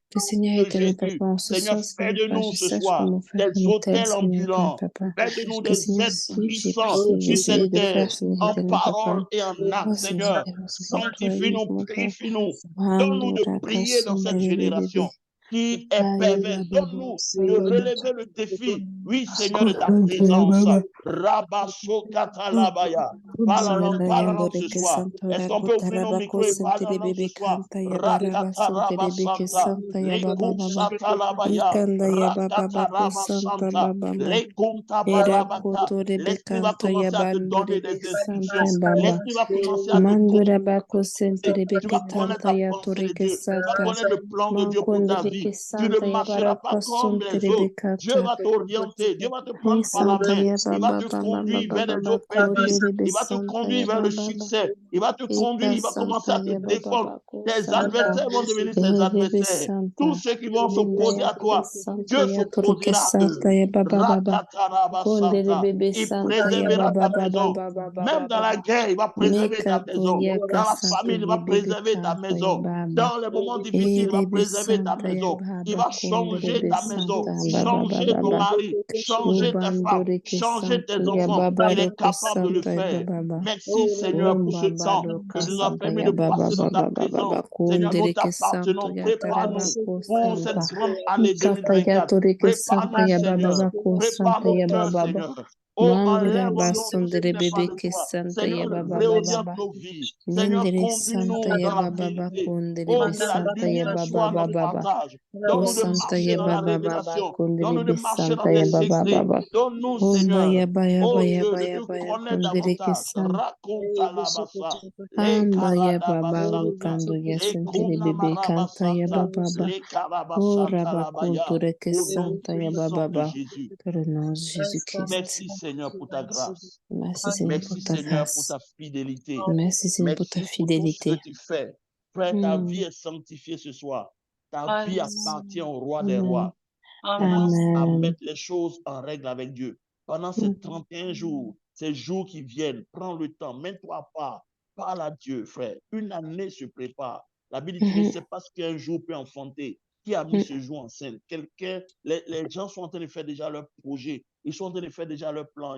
Jésus. Seigneur, fais de nous ce soir des hôtels ambulants, fais de nous des êtres puissants sur cette terre, en parole et en acte. Seigneur, sanctifie-nous, purifie-nous, donne-nous de briller dans cette génération qui est perverse. Donne-nous de relever le défi, oui Seigneur, de ta présence. Rabasso Katalabaya. Parle en langue ce soir. Est-ce qu'on peut ouvrir nos micros et parler en langue ce soir? Rakatarabasanta, Lekusatalabaya, Rakatarabasanta, Lekuntabarabata. L'esprit va commencer à te donner des instructions. L'esprit va commencer à te donner. Tu vas connaître la pensée de Dieu. Tu vas connaître le plan de Dieu pour ta vie. Tu ne marcheras pas comme les autres. Dieu va t'orienter. Dieu va te prendre par la main. Il va te conduire vers les eaux perdues. Il va te conduire vers le succès. Il va te conduire. Il va commencer à te défendre. Tes adversaires vont devenir tes adversaires. Tous ceux qui vont s'opposer à toi, Dieu s'opposera à eux. Il préservera ta maison. Même dans la guerre, il va préserver ta maison. Dans la famille, il va préserver ta maison. Dans les moments difficiles, il va préserver ta maison. Il va changer ta maison, changer ton mari, changer tes femmes, changer tes enfants. Il est capable de le faire. Merci Seigneur pour ce temps que tu nous as permis de passer dans ta présence. Seigneur, nous t'appartenons. Prépare-nous pour cette grande année 2024. Prépare-nous Seigneur. Prépare nos cœurs Seigneur. Oh, enlève-nous tout ce qui n'est pas de toi. Seigneur, réoriente nos vies. Seigneur, conduis-nous dans la vérité. Oh, que la lumière soit notre partage. Donne-nous de marcher dans la révélation. Donne-nous de marcher dans tes secrets. Donne-nous, Seigneur, oh Dieu, de te connaître davantage. Raconte la bassa. Les karadabasanta. Les kunamarabasanta. Les karabasanta labaya. Au nom puissant de Jésus. Jésus-Christ. Merci Seigneur, pour ta grâce. Merci, Seigneur, pour Merci, ta Seigneur, pour grâce. ta fidélité. Merci, Seigneur, pour ta Merci pour tout ce que fidélité. tu fais. Frère, ta vie est sanctifiée ce soir. Ta vie appartient au roi des Amen. rois. Commence à Amen. mettre les choses en règle avec Dieu. Pendant ces 31 jours, ces jours qui viennent, prends le temps, mets-toi à part, parle à Dieu, frère. Une année se prépare. La Bible dit, tu ne sais pas ce qu'un jour peut enfanter. Qui a mis ce jour en scène? Quelqu'un, les gens sont en train de faire déjà leur projet. Ils sont en train de faire déjà leur plan.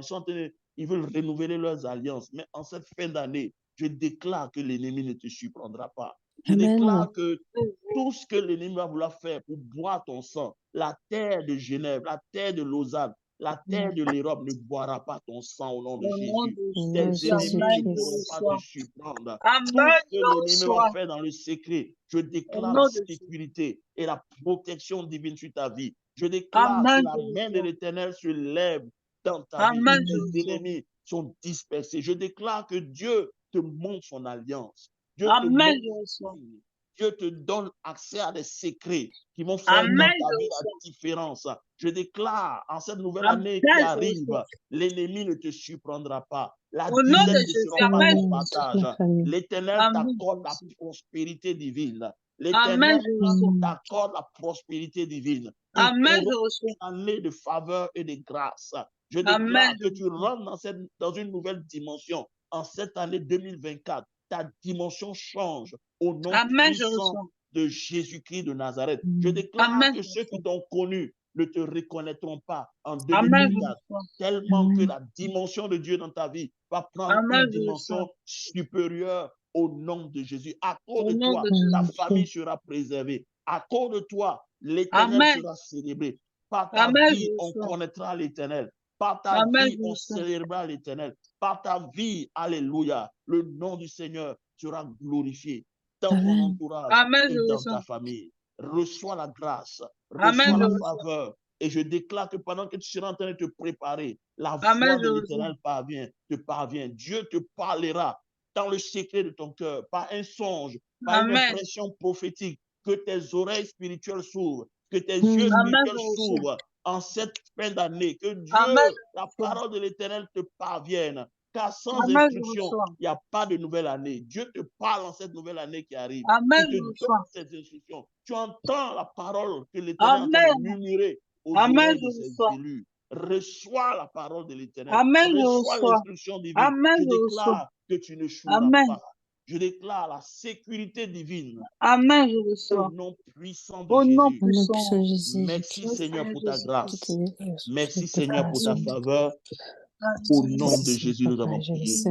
Ils veulent renouveler leurs alliances. Mais en cette fin d'année, je déclare que l'ennemi ne te surprendra pas. Je Amen. déclare que tout ce que l'ennemi va vouloir faire pour boire ton sang, la terre de Genève, la terre de Lausanne, la terre de l'Europe ne boira pas ton sang au nom de Jésus. Au nom de Tes ennemis ne pourront Jésus-Christ. pas te surprendre. Tout ce que l'ennemi va faire dans le secret, je déclare la sécurité et la protection divine sur ta vie. Je déclare que la main de l'Éternel se lève dans ta vie. Tes ennemis sont dispersés. Je déclare que Dieu te montre son alliance. Dieu te montre, Dieu te donne accès à des secrets qui vont faire dans ta vie la différence. Je déclare en cette nouvelle année qui arrive, l'ennemi ne te surprendra pas. La disette ne sera pas ton partage. L'Éternel t'accorde la prospérité divine. L'Éternel t'accorde la prospérité divine. Il couronne une année de faveur et de grâce. Je déclare que tu rentres dans une nouvelle dimension. En cette année 2024, ta dimension change au nom puissant de Jésus-Christ de Nazareth. Je déclare que ceux qui t'ont connu ne te reconnaîtront pas en 2024, tellement que la dimension de Dieu dans ta vie va prendre une dimension supérieure au nom de Jésus. À cause de toi, ta famille sera préservée. À cause de toi, l'Éternel sera célébré. Par ta vie, on connaîtra l'Éternel. Par ta vie, on célébrera l'Éternel. Par ta vie, alléluia, le nom du Seigneur sera glorifié dans ton entourage et dans ta famille. Reçois la grâce, reçois la faveur. Et je déclare que pendant que tu seras en train de te préparer, la voix de l'Éternel te parvient. Dieu te parlera dans le secret de ton cœur, par un songe, par une impression prophétique, que tes oreilles spirituelles s'ouvrent, que tes yeux spirituels s'ouvrent en cette fin d'année, que Dieu, la parole de l'Éternel te parvienne. Car sans instruction, il n'y a pas de nouvelle année. Dieu te parle en cette nouvelle année qui arrive. Il te donne ces instructions. Tu entends la parole que l'Éternel est en train de murmurer aux oreilles de ses élus. Reçois la parole de l'Éternel. Reçois l'instruction divine. Je déclare que tu ne choueras pas. Je déclare la sécurité divine. Au nom puissant de Jésus. Merci Seigneur pour ta grâce. Merci Seigneur pour ta faveur. Au nom de Jésus, nous avons prié.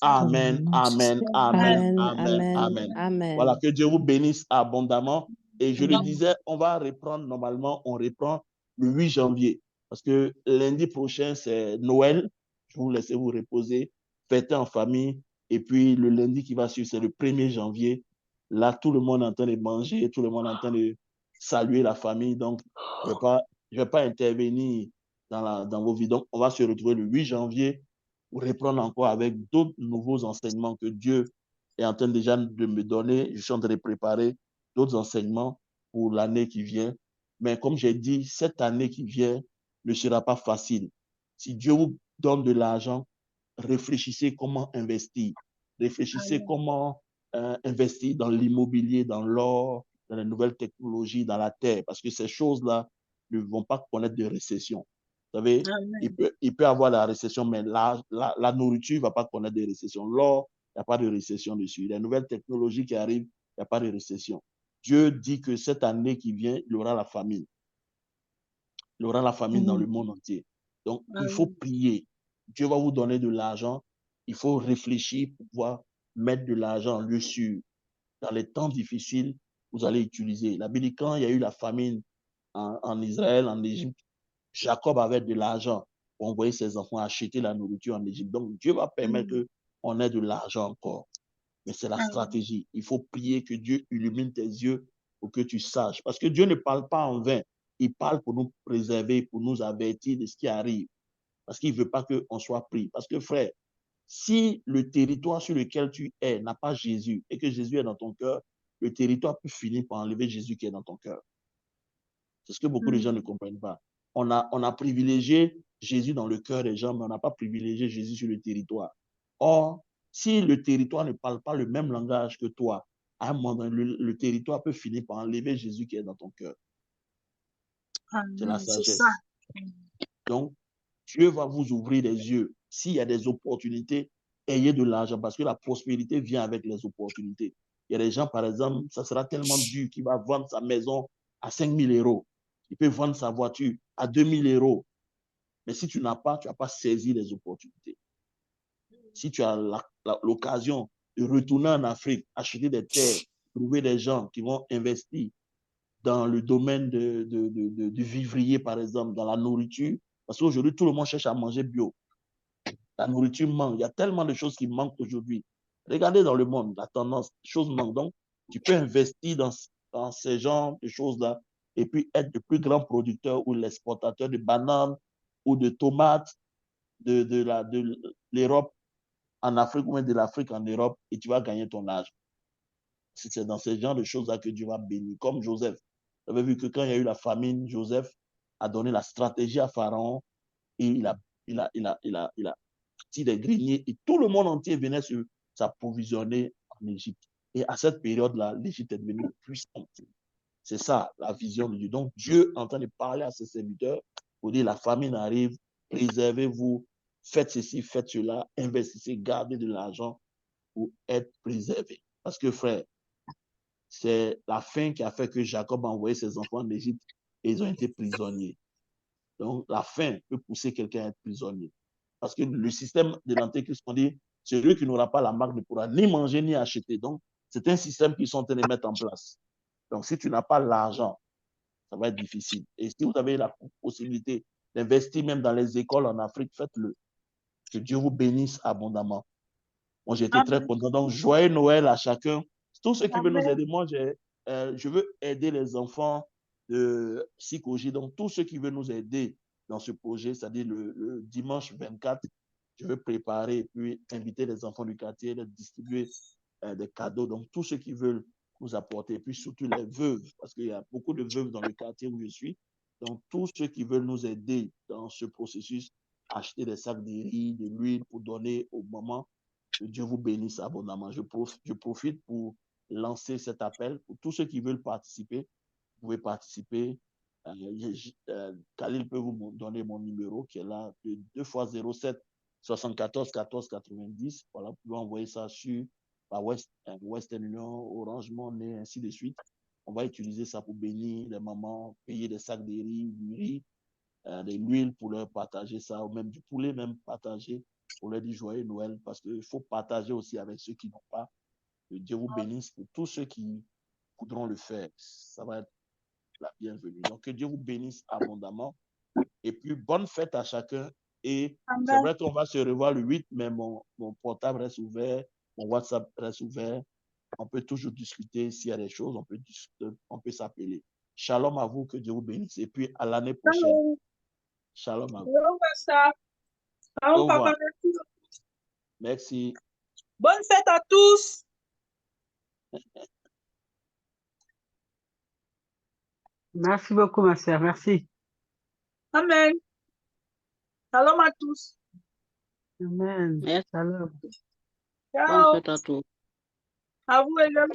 Amen, amen, amen, amen, amen. Voilà, que Dieu vous bénisse abondamment. Et je le disais, on va reprendre, normalement, on reprend le 8 janvier. Parce que lundi prochain, c'est Noël. Je vous laisse vous reposer, fêter en famille. Et puis le lundi qui va suivre, c'est le 1er janvier. Là, tout le monde est en train de manger, tout le monde est en train de saluer la famille. Donc, je ne vais pas intervenir dans vos vies. Donc, on va se retrouver le 8 janvier pour reprendre encore avec d'autres nouveaux enseignements que Dieu est en train déjà de me donner. Je suis en train de préparer d'autres enseignements pour l'année qui vient. Mais comme j'ai dit, cette année qui vient ne sera pas facile. Si Dieu vous donne de l'argent, réfléchissez comment investir. Réfléchissez comment investir dans l'immobilier, dans l'or, dans les nouvelles technologies, dans la terre, parce que ces choses-là ne vont pas connaître de récession. Vous savez, il peut avoir la récession, mais la nourriture ne va pas connaître de récession. L'or, il n'y a pas de récession dessus. Les nouvelles technologies qui arrivent, il n'y a pas de récession. Dieu dit que cette année qui vient, il y aura la famine. Il y aura la famine dans le monde entier. Donc, il faut prier. Dieu va vous donner de l'argent. Il faut réfléchir pour pouvoir mettre de l'argent en lieu sûr. Dans les temps difficiles, vous allez utiliser. La Bible dit, quand il y a eu la famine en Israël, en Égypte, Jacob avait de l'argent pour envoyer ses enfants acheter la nourriture en Égypte. Donc, Dieu va permettre qu'on ait de l'argent encore. Mais c'est la stratégie. Il faut prier que Dieu illumine tes yeux pour que tu saches. Parce que Dieu ne parle pas en vain. Il parle pour nous préserver, pour nous avertir de ce qui arrive. Parce qu'il ne veut pas qu'on soit pris. Parce que frère, si le territoire sur lequel tu es n'a pas Jésus et que Jésus est dans ton cœur, le territoire peut finir par enlever Jésus qui est dans ton cœur. C'est ce que beaucoup de gens ne comprennent pas. On a privilégié Jésus dans le cœur des gens, mais on n'a pas privilégié Jésus sur le territoire. Or, si le territoire ne parle pas le même langage que toi, à un moment donné, le territoire peut finir par enlever Jésus qui est dans ton cœur. C'est la C'est ça. sagesse. Donc, Dieu va vous ouvrir les yeux. S'il y a des opportunités, ayez de l'argent parce que la prospérité vient avec les opportunités. Il y a des gens, par exemple, ça sera tellement dur qu'il va vendre sa maison à 5 000 euros. Il peut vendre sa voiture à 2 000 euros. Mais si tu n'as pas, tu n'as pas saisi les opportunités. Si tu as l'occasion de retourner en Afrique, acheter des terres, trouver des gens qui vont investir dans le domaine du vivrier, par exemple, dans la nourriture, parce qu'aujourd'hui, tout le monde cherche à manger bio. La nourriture manque. Il y a tellement de choses qui manquent aujourd'hui. Regardez dans le monde, la tendance, les choses manquent. Donc, tu peux investir dans ces genres de choses-là et puis être le plus grand producteur ou l'exportateur de bananes ou de tomates de l'Europe en Afrique ou même de l'Afrique en Europe et tu vas gagner ton argent. C'est dans ce genre de choses-là que Dieu va bénir. Comme Joseph. Vous avez vu que quand il y a eu la famine, Joseph a donné la stratégie à Pharaon et il a parti des greniers et tout le monde entier venait s'approvisionner en Égypte. Et à cette période-là, l'Égypte est devenue puissante. C'est ça, la vision de Dieu. Donc, Dieu est en train de parler à ses serviteurs pour dire la famine arrive, préservez-vous, faites ceci, faites cela, investissez, gardez de l'argent pour être préservé. Parce que, frère, c'est la faim qui a fait que Jacob a envoyé ses enfants en Égypte et ils ont été prisonniers. Donc, la faim peut pousser quelqu'un à être prisonnier. Parce que le système de l'Antéchrist, on dit, celui qui n'aura pas la marque ne pourra ni manger ni acheter. Donc, c'est un système qu'ils sont en train de mettre en place. Donc, si tu n'as pas l'argent, ça va être difficile. Et si vous avez la possibilité d'investir même dans les écoles en Afrique, faites-le. Que Dieu vous bénisse abondamment. Moi, j'ai été très content. Donc, joyeux Noël à chacun. Tous ceux qui veulent nous aider, moi, je veux aider les enfants de Sikoji. Donc, tous ceux qui veulent nous aider dans ce projet, c'est-à-dire le dimanche 24, je veux préparer et puis inviter les enfants du quartier, leur distribuer des cadeaux. Donc, tous ceux qui veulent nous apporter, et puis surtout les veuves, parce qu'il y a beaucoup de veuves dans le quartier où je suis. Donc, tous ceux qui veulent nous aider dans ce processus, acheter des sacs de riz, de l'huile pour donner au moment. Que Dieu vous bénisse abondamment. Je profite pour lancer cet appel. Pour tous ceux qui veulent participer, vous pouvez participer. Khalil peut vous donner mon numéro qui est là, 2 x 07 74 14 90. Voilà, vous pouvez envoyer ça sur par Western Union, Orange Money, ainsi de suite. On va utiliser ça pour bénir les mamans, payer des sacs de riz, du riz, de l'huile pour leur partager ça, ou même du poulet, même partager pour leur dire joyeux Noël, parce qu'il faut partager aussi avec ceux qui n'ont pas. Que Dieu vous bénisse pour tous ceux qui voudront le faire. Ça va être la bienvenue. Donc, que Dieu vous bénisse abondamment. Et puis, bonne fête à chacun. Et c'est vrai qu'on va se revoir le 8, mais mon portable reste ouvert, mon WhatsApp reste ouvert. On peut toujours discuter s'il y a des choses, on peut s'appeler. Shalom à vous, que Dieu vous bénisse. Et puis, à l'année prochaine. Shalom à vous. Au revoir. Merci. Bonne fête à tous. Merci beaucoup, ma sœur. Merci. Amen. Shalom à tous. Amen. Merci. Salut. Ciao. Bonne fête à tous. À vous également.